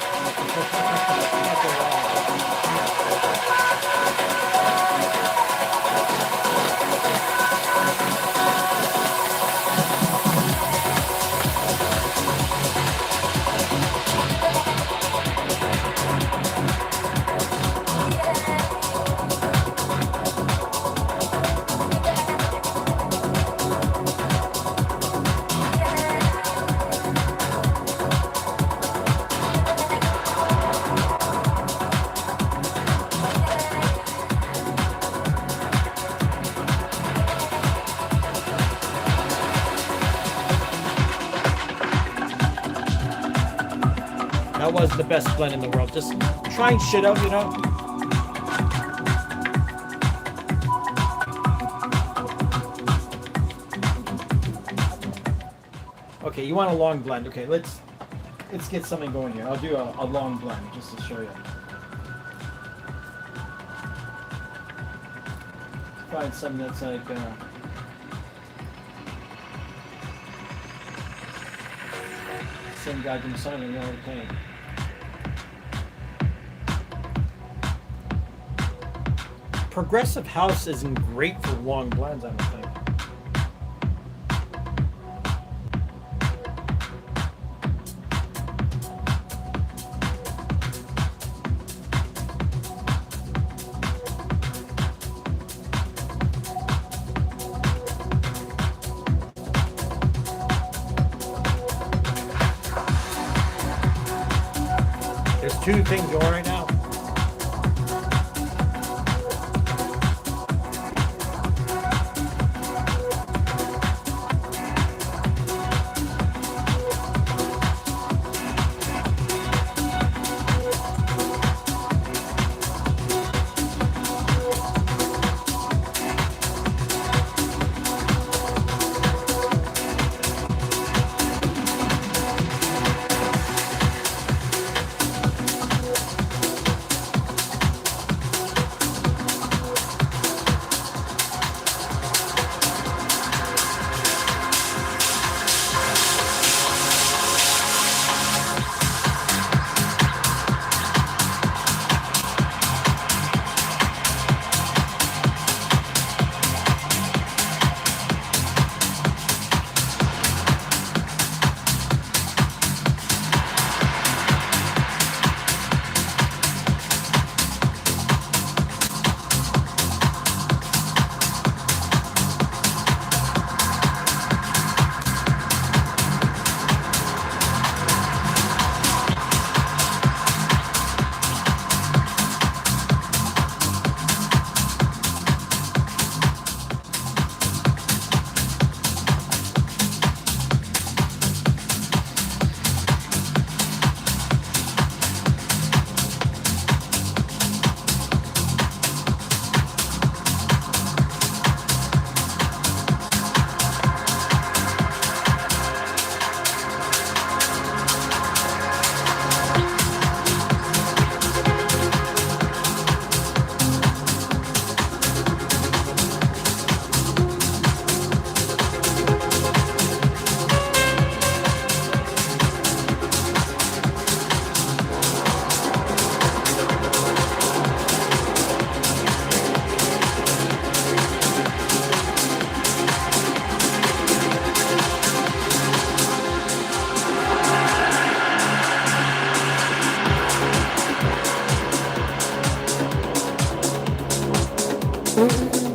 That wasn't the best blend in the world. Just trying shit out, you know? Okay, you want a long blend. Okay, let's get something going here. I'll do a long blend just to show you. Find something that's like same goddamn song in the other paint. Progressive house isn't great for long blends, I don't think. There's two things going right now.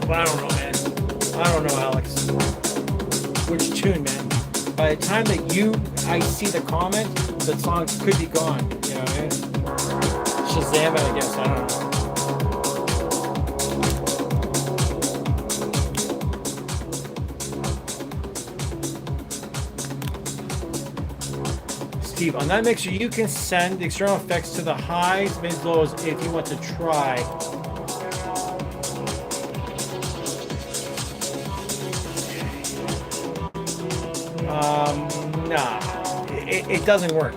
Well, I don't know, man. I don't know, Alex. Which tune, man? By the time that I see the comment, the song could be gone. You know what I mean? Shazam it, I guess. I don't know. Steve, on that mixer, you can send the external effects to the highs, mids, lows if you want to try. Nah, it doesn't work.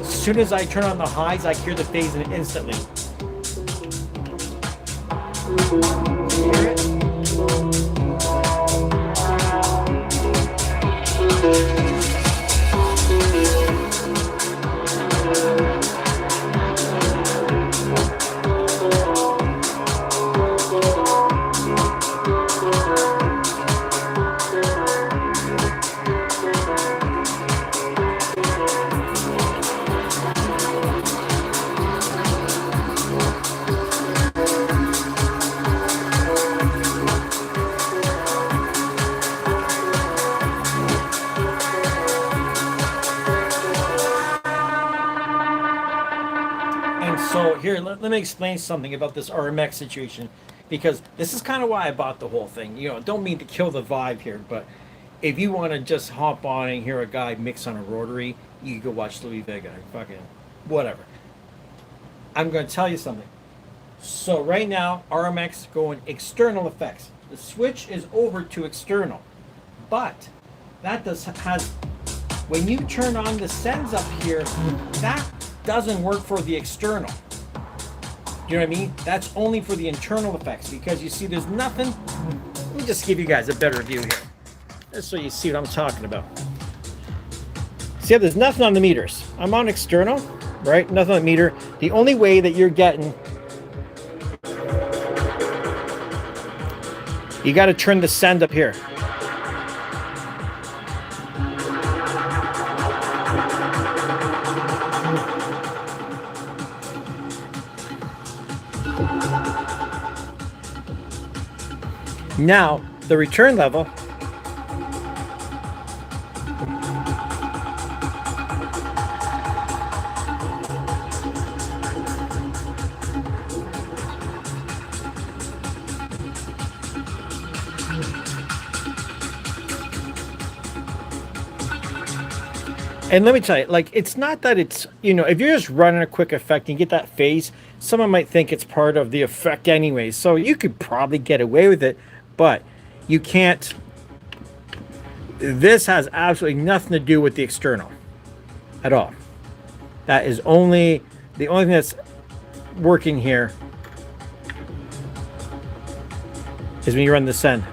As soon as I turn on the highs, I hear the phase instantly. Hear it? So here, let me explain something about this RMX situation, because this is kind of why I bought the whole thing. You know, don't mean to kill the vibe here, but if you want to just hop on and hear a guy mix on a rotary, you can go watch Louis Vega. Fucking whatever. I'm going to tell you something. So right now, RMX going external effects. The switch is over to external, but that has when you turn on the sends up here, that doesn't work for the external. You know what I mean? That's only for the internal effects, because you see there's nothing. Let me just give you guys a better view here, just so you see what I'm talking about. See, there's nothing on the meters. I'm on external, right? Nothing on the meter. The only way that you're getting, you got to turn the send up here. Now, the return level, and let me tell you, like, it's not that it's, you know, if you're just running a quick effect and you get that phase, someone might think it's part of the effect anyway. So you could probably get away with it, but you can't. This has absolutely nothing to do with the external at all. That is only the only thing that's working here is when you run the send.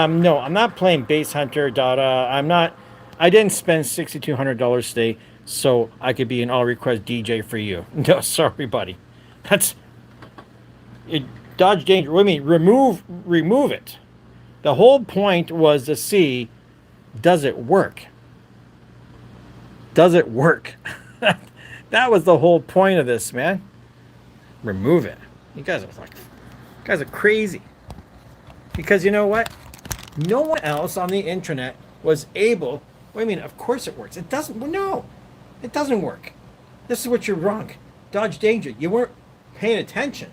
No, I'm not playing Bass Hunter, Dada. I didn't spend $6,200 today so I could be an all request DJ for you. No, sorry, buddy. That's it. Dodge danger. What do you mean? Remove it. The whole point was to see, does it work? Does it work? That was the whole point of this, man. Remove it. You guys are crazy. Because you know what? No one else on the internet was able. What do you mean? Of course it works. It doesn't. No, it doesn't work. This is what you're wrong. Dodge danger. You weren't paying attention.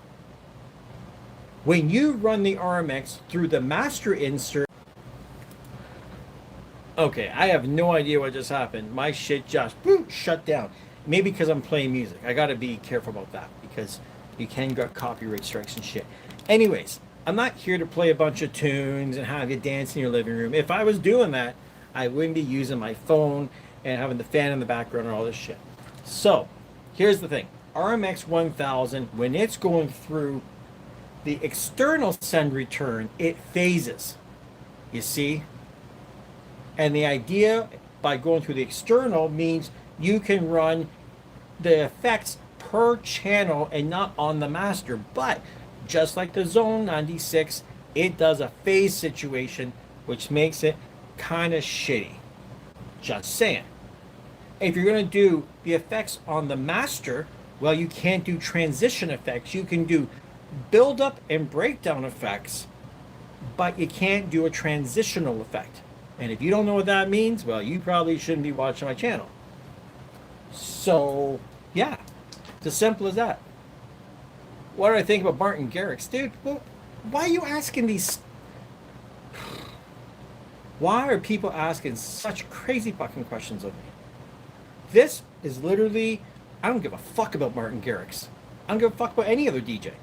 When you run the RMX through the master insert. Okay, I have no idea what just happened. My shit just shut down. Maybe because I'm playing music. I gotta be careful about that, because you can get copyright strikes and shit. Anyways, I'm not here to play a bunch of tunes and have you dance in your living room. If I was doing that, I wouldn't be using my phone and having the fan in the background and all this shit. So, here's the thing. RMX 1000, when it's going through the external send return, it phases. You see? And the idea by going through the external means you can run the effects per channel and not on the master. But just like the Zone 96, it does a phase situation, which makes it kind of shitty. Just saying. If you're going to do the effects on the master, well, you can't do transition effects. You can do build up and breakdown effects, but you can't do a transitional effect. And if you don't know what that means, well, you probably shouldn't be watching my channel. So, yeah, it's as simple as that. What do I think about Martin Garrix? Dude, well, why are you asking these? Why are people asking such crazy fucking questions of me? This is literally, I don't give a fuck about Martin Garrix. I don't give a fuck about any other DJ.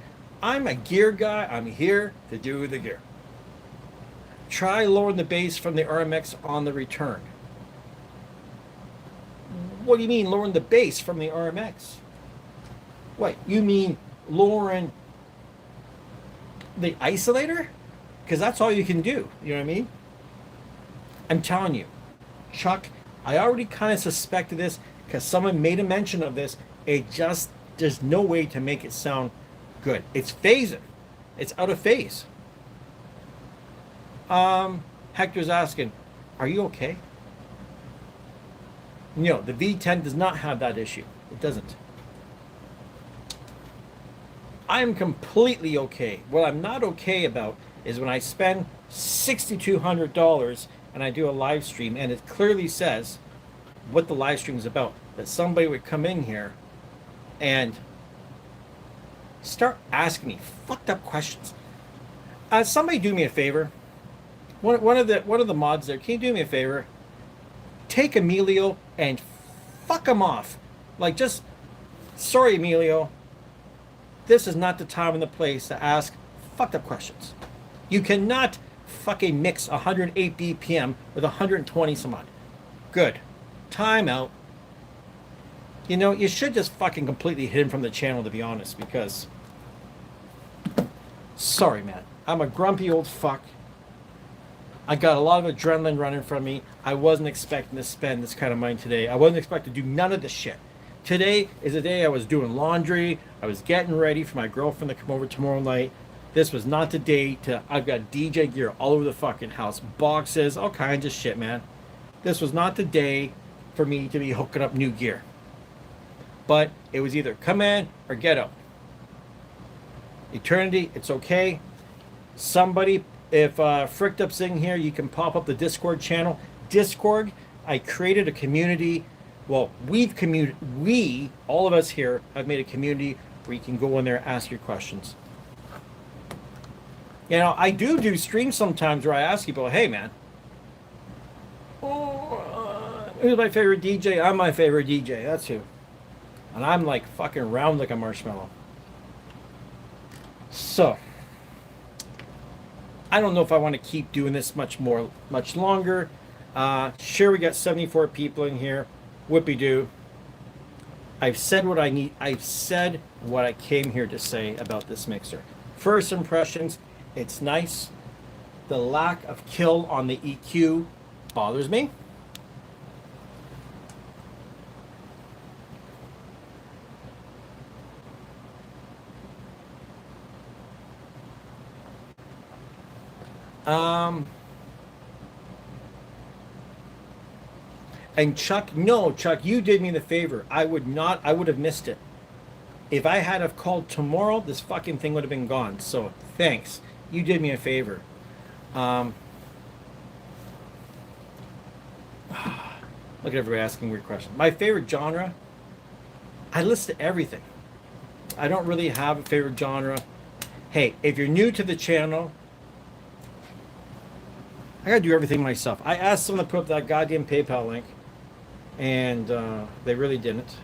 I'm a gear guy. I'm here to do the gear. Try lowering the bass from the RMX on the return. What do you mean lowering the bass from the RMX? What, you mean lowering the isolator? Because that's all you can do. You know what I mean? I'm telling you, Chuck, I already kind of suspected this because someone made a mention of this. It just, there's no way to make it sound good. It's phasing. It's out of phase. Hector's asking, are you okay? No, the V10 does not have that issue. It doesn't. I am completely okay. What I'm not okay about is when I spend $6,200 and I do a live stream and it clearly says what the live stream is about. That somebody would come in here and start asking me fucked up questions. Somebody do me a favor. One of the mods there, can you do me a favor? Take Emilio and fuck him off. Like, just, sorry, Emilio. This is not the time and the place to ask fucked up questions. You cannot fucking mix 108 BPM with 120 some odd. Good. Time out. You know, you should just fucking completely hit him from the channel, to be honest, because... Sorry, man. I'm a grumpy old fuck. I got a lot of adrenaline running from me. I wasn't expecting to spend this kind of money today. I wasn't expecting to do none of this shit. Today is the day I was doing laundry. I was getting ready for my girlfriend to come over tomorrow night. This was not the day to... I've got DJ gear all over the fucking house. Boxes, all kinds of shit, man. This was not the day for me to be hooking up new gear. But it was either come in or get out. Eternity, it's okay. Somebody, if Fricked Up's in here, you can pop up the Discord channel. Discord, I created a community. Well, we, all of us here, have made a community where you can go in there and ask your questions. You know, I do streams sometimes where I ask people, hey, man, who's my favorite DJ? I'm my favorite DJ. That's who. And I'm like fucking round like a marshmallow. So, I don't know if I want to keep doing this much longer. Sure, we got 74 people in here. Whoopie-doo. I've said what I need. I've said what I came here to say about this mixer. First impressions, it's nice. The lack of kill on the EQ bothers me. And Chuck, you did me the favor. I would have missed it. If I had have called tomorrow, this fucking thing would have been gone. So thanks. You did me a favor. Look at everybody asking weird questions. My favorite genre, I list everything. I don't really have a favorite genre. Hey, if you're new to the channel, I gotta do everything myself. I asked someone to put up that goddamn PayPal link, and they really didn't.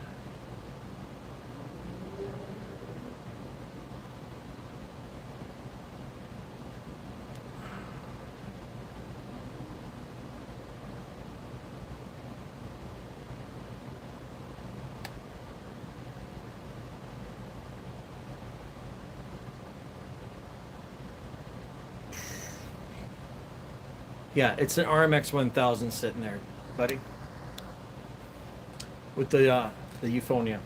Yeah, it's an RMX 1000 sitting there, buddy. With the Euphonia.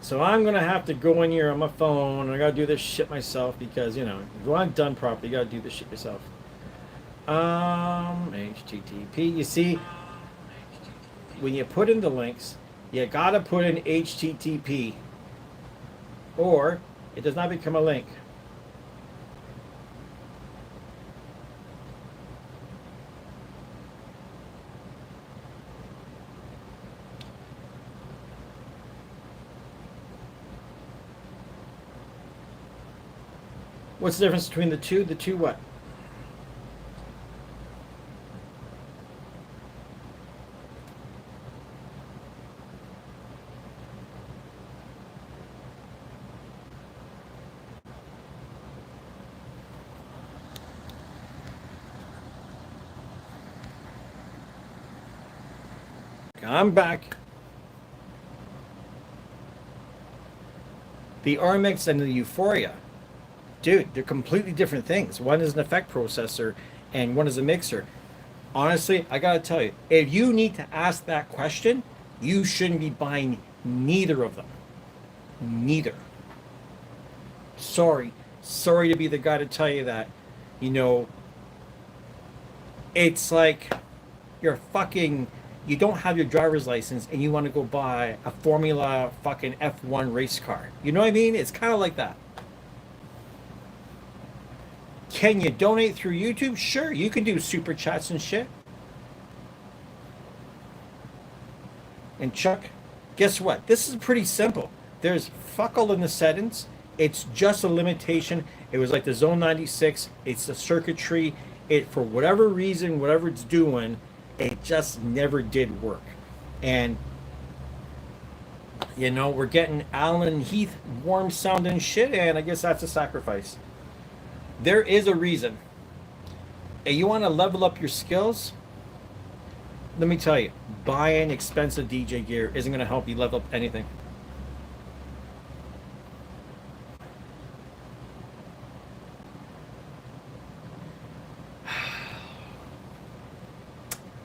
So I'm gonna have to go in here on my phone. I gotta do this shit myself because, you know, if you want it done properly, you gotta do this shit yourself. HTTP. You see, when you put in the links, you gotta put in HTTP, or it does not become a link. What's the difference between the two? The two what? I'm back. The ergonomics and the Euphonia, dude, they're completely different things. One is an effect processor, and one is a mixer. Honestly, I gotta tell you, if you need to ask that question, you shouldn't be buying neither of them. Neither. Sorry. Sorry to be the guy to tell you that. You know, it's like you're fucking, you don't have your driver's license and you want to go buy a Formula fucking F1 race car. You know what I mean? It's kind of like that. Can you donate through YouTube? Sure, you can do super chats and shit. And Chuck, guess what? This is pretty simple. There's fuck all in the settings. It's just a limitation. It was like the Zone 96. It's the circuitry. It, for whatever reason, whatever it's doing, it just never did work. And you know, we're getting Alan Heath warm sounding shit, and I guess that's a sacrifice. There is a reason. And you want to level up your skills? Let me tell you, buying expensive DJ gear isn't going to help you level up anything.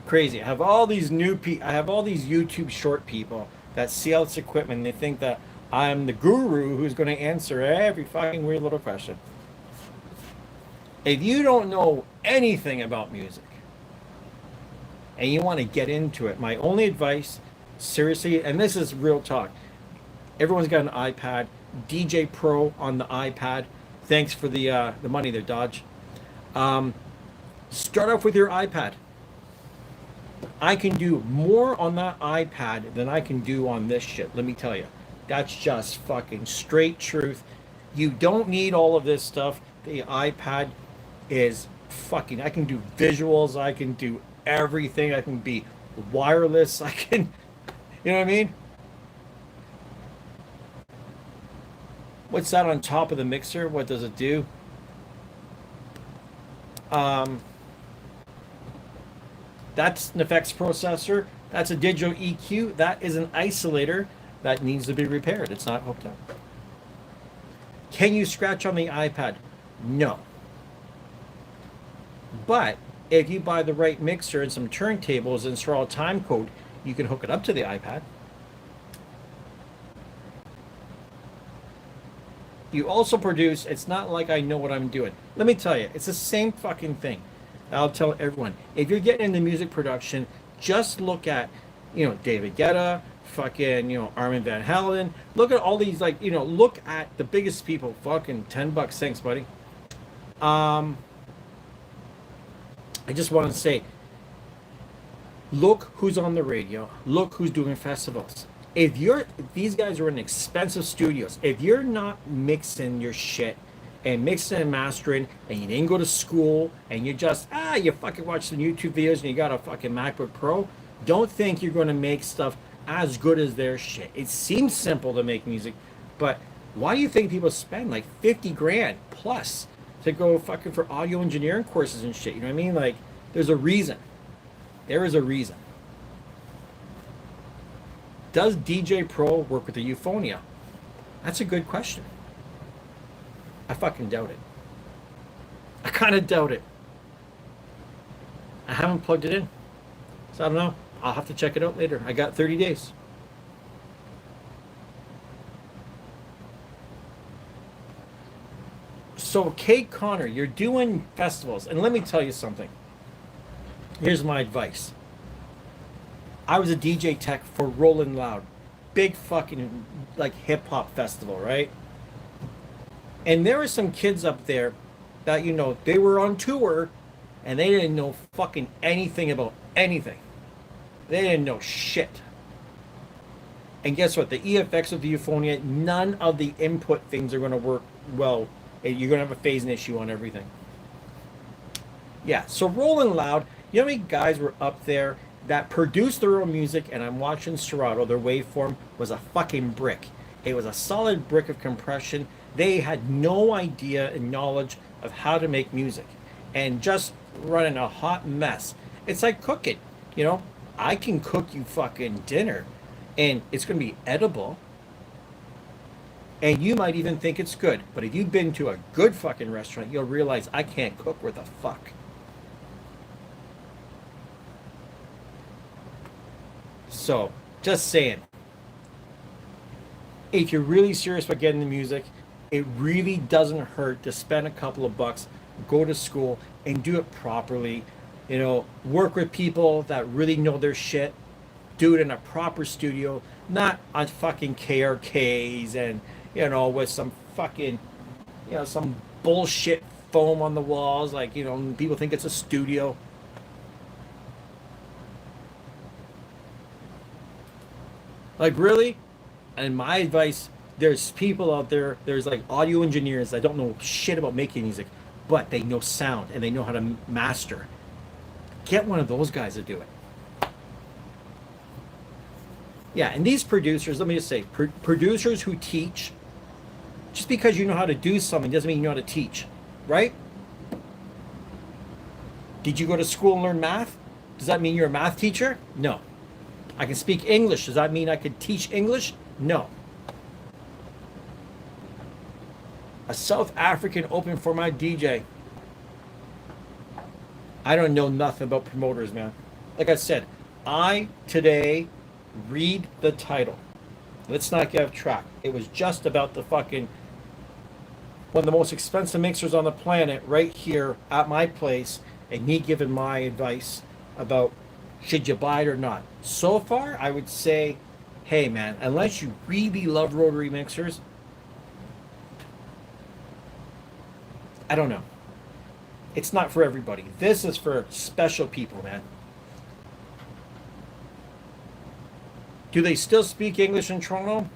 Crazy. I have all these I have all these YouTube short people that sell this equipment, and they think that I'm the guru who's going to answer every fucking weird little question. If you don't know anything about music and you want to get into it, my only advice, seriously, and this is real talk, everyone's got an iPad, DJ Pro on the iPad. Thanks for the money there, Dodge. Start off with your iPad. I can do more on that iPad than I can do on this shit. Let me tell you, that's just fucking straight truth. You don't need all of this stuff. The iPad is fucking, I can do visuals, I can do everything, I can be wireless, I can, you know what I mean? What's that on top of the mixer? What does it do? That's an effects processor. That's a digital EQ. That is an isolator that needs to be repaired. It's not hooked up. Can you scratch on the iPad? No. But if you buy the right mixer and some turntables and install a time code, you can hook it up to the iPad. You also produce, it's not like I know what I'm doing. Let me tell you, it's the same fucking thing. I'll tell everyone, if you're getting into music production, just look at, you know, David Guetta, fucking, you know, Armin van Helden. Look at all these, like, you know, look at the biggest people. Fucking $10. Thanks, buddy. I just want to say, look who's on the radio. Look who's doing festivals. If these guys are in expensive studios, if you're not mixing your shit and mixing and mastering, and you didn't go to school, and you just, you fucking watch some YouTube videos and you got a fucking MacBook Pro, don't think you're going to make stuff as good as their shit. It seems simple to make music, but why do you think people spend like 50 grand plus to go fucking for audio engineering courses and shit? You know what I mean? Like, there's a reason. There is a reason. Does DJ Pro work with the Euphonia? That's a good question. I fucking doubt it. I kind of doubt it. I haven't plugged it in. So I don't know. I'll have to check it out later. I got 30 days. So Kate Connor, you're doing festivals. And let me tell you something. Here's my advice. I was a DJ tech for Rollin' Loud. Big fucking like hip hop festival, right? And there were some kids up there that, you know, they were on tour and they didn't know fucking anything about anything. They didn't know shit. And guess what? The EFX of the Euphonia, none of the input things are going to work well. You're going to have a phasing issue on everything. Yeah, so Rollin' Loud, you know how many guys were up there that produced their own music, and I'm watching Serato, their waveform was a fucking brick. It was a solid brick of compression. They had no idea and knowledge of how to make music and just running a hot mess. It's like cooking, you know? I can cook you fucking dinner and it's going to be edible. And you might even think it's good. But if you've been to a good fucking restaurant, you'll realize I can't cook worth a fuck. So, just saying. If you're really serious about getting the music, it really doesn't hurt to spend a couple of bucks, go to school, and do it properly. You know, work with people that really know their shit. Do it in a proper studio, not on fucking KRKs and, you know, with some fucking, you know, some bullshit foam on the walls. Like, you know, people think it's a studio. Like, really? And my advice, there's people out there, there's like audio engineers that don't know shit about making music, but they know sound and they know how to master. Get one of those guys to do it. Yeah, and these producers, let me just say, producers who teach, just because you know how to do something doesn't mean you know how to teach, right? Did you go to school and learn math? Does that mean you're a math teacher? No. I can speak English. Does that mean I could teach English? No. A South African open for my DJ. I don't know nothing about promoters, man. Like I said, I today read the title. Let's not get off track. It was just about the fucking one of the most expensive mixers on the planet right here at my place, and me giving my advice about should you buy it or not. So far, I would say, hey man, unless you really love rotary mixers, I don't know. It's not for everybody. This is for special people, man. Do they still speak English in Toronto?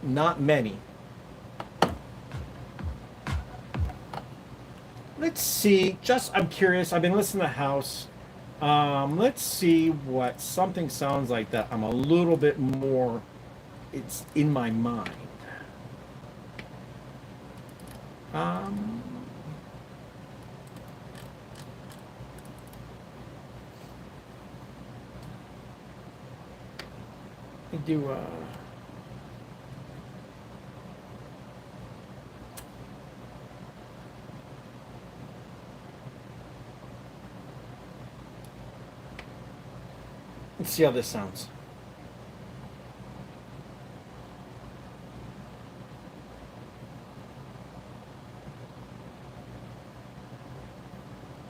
Not many. Let's see. I'm curious. I've been listening to House. Let's see what something sounds like that. I'm a little bit more. It's in my mind. I do. Let's see how this sounds.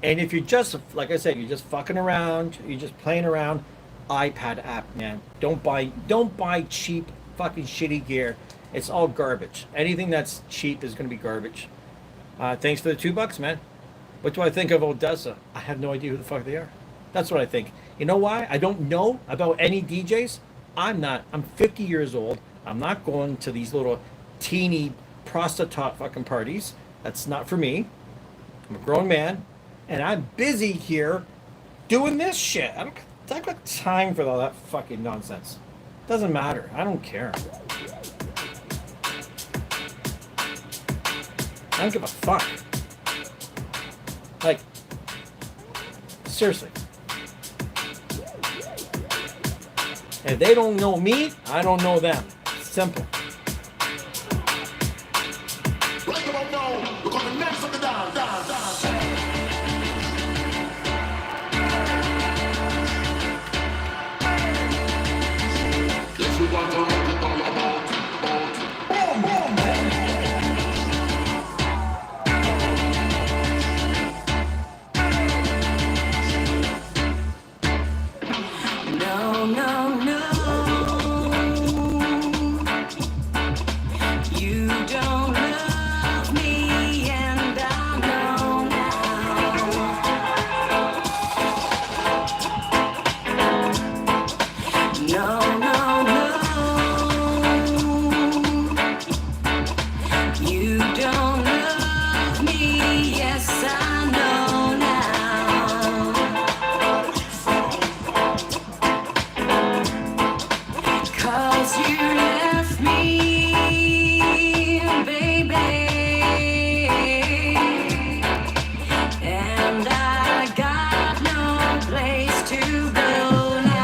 And if you're just, like I said, you're just fucking around, you're just playing around, iPad app, man. Don't buy cheap fucking shitty gear. It's all garbage. Anything that's cheap is going to be garbage. Thanks for the $2, man. What do I think of Odessa? I have no idea who the fuck they are. That's what I think. You know why? I don't know about any DJs. I'm 50 years old. I'm not going to these little teeny prostitute fucking parties. That's not for me. I'm a grown man. And I'm busy here doing this shit. I don't got time for all that fucking nonsense. Doesn't matter. I don't care. I don't give a fuck. Like, seriously. If they don't know me, I don't know them. Simple. Right about now, we're gonna next up the down. If you want to know it all about, boom, boom, boom. No, no, no. You don't love me, and I know now. No, no, no. You don't love me, yes, I know now. 'Cause you left me, baby, and I got no place to go now.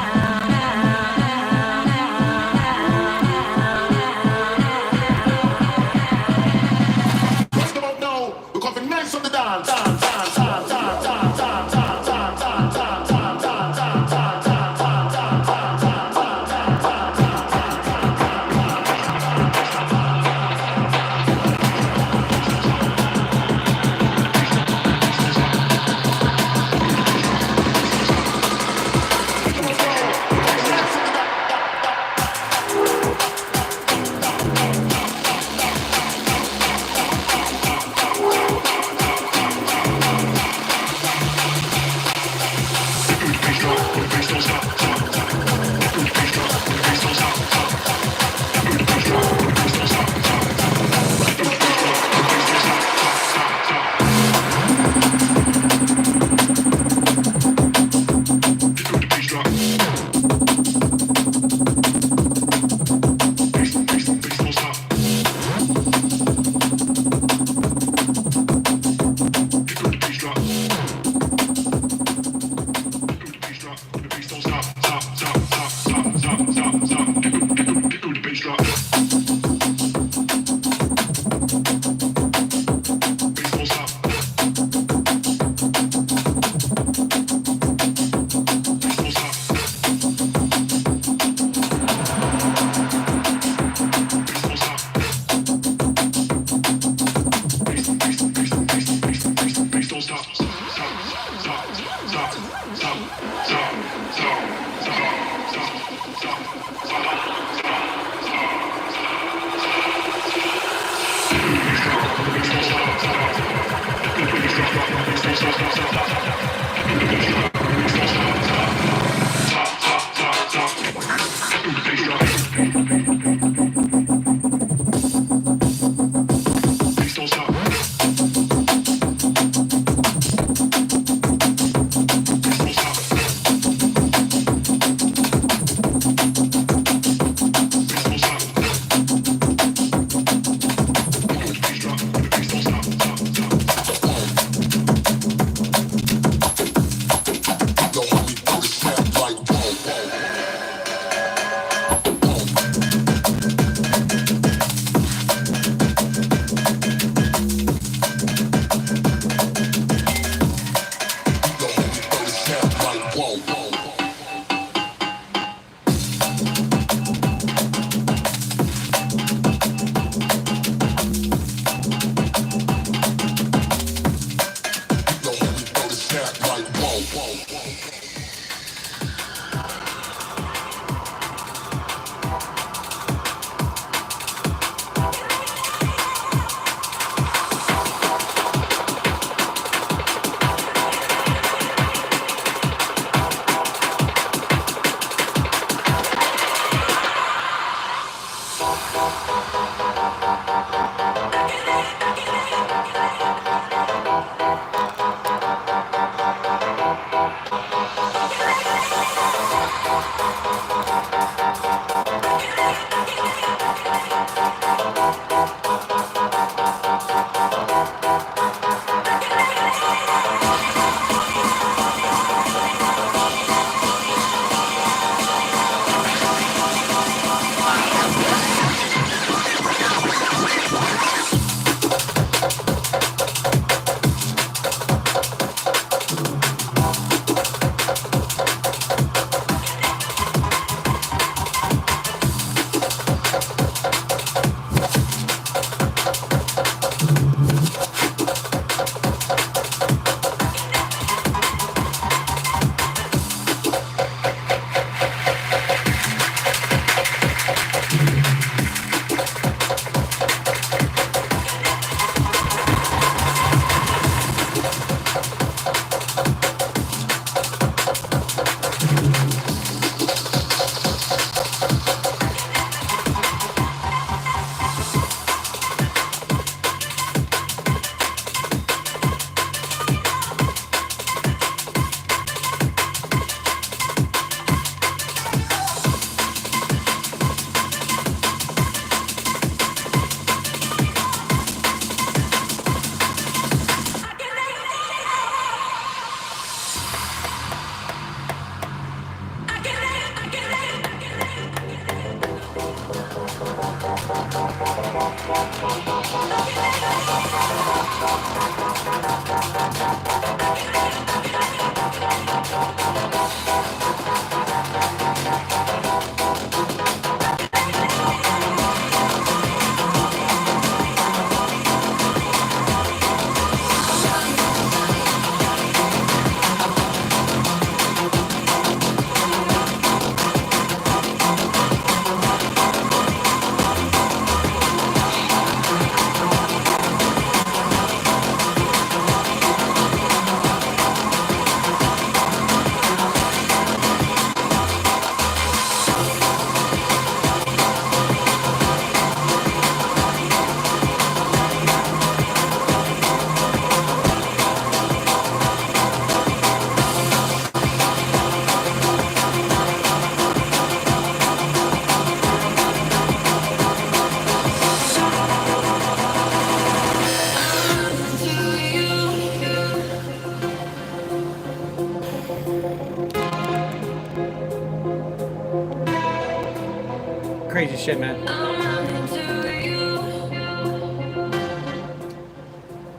Crazy shit, man.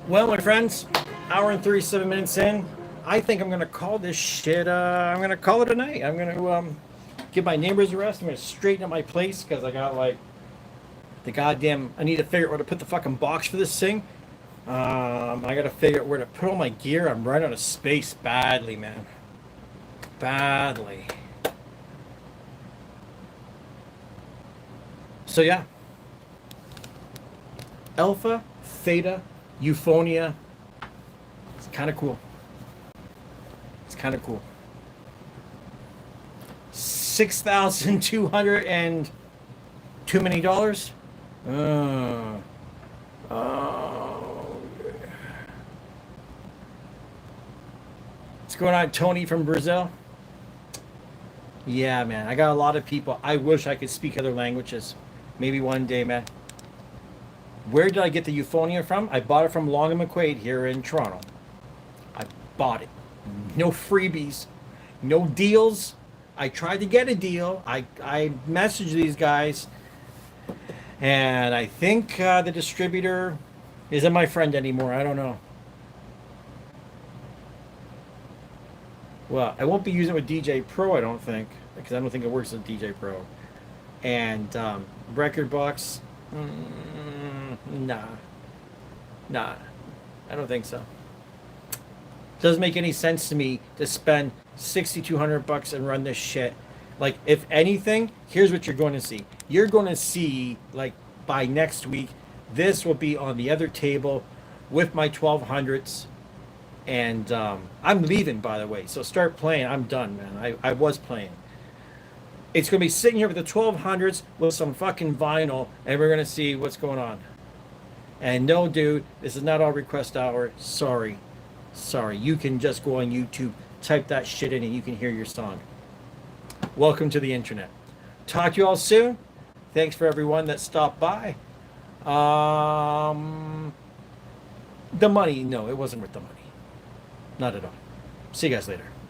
Well, my friends, hour and 37 minutes in. I think I'm gonna call this shit. I'm gonna call it a night. I'm gonna give my neighbors a rest. I'm gonna straighten up my place because I got like the goddamn. I need to figure out where to put the fucking box for this thing. I gotta figure out where to put all my gear. I'm running out of space badly, man. Badly. So yeah. Alpha, Theta, Euphonia. It's kind of cool. It's kind of cool. 6,200 and too many dollars. Oh. What's going on, Tony from Brazil? Yeah, man. I got a lot of people. I wish I could speak other languages. Maybe one day, man. Where did I get the Euphonia from? I bought it from Long and McQuaid here in Toronto. I bought it. No freebies. No deals. I tried to get a deal. I messaged these guys. And I think the distributor isn't my friend anymore. I don't know. Well, I won't be using it with DJ Pro, I don't think. Because I don't think it works with DJ Pro. And record box... nah. I don't think so. Doesn't make any sense to me to spend $6,200 and run this shit. Like, if anything, here's what you're going to see. You're going to see, like, by next week, this will be on the other table with my 1200s. And I'm leaving, by the way. So start playing. I'm done, man. I was playing. It's going to be sitting here with the 1200s with some fucking vinyl, and we're going to see what's going on. And no, dude, this is not all request hour. Sorry. You can just go on YouTube, type that shit in, and you can hear your song. Welcome to the internet. Talk to you all soon. Thanks for everyone that stopped by. The money, no, it wasn't worth the money. Not at all. See you guys later.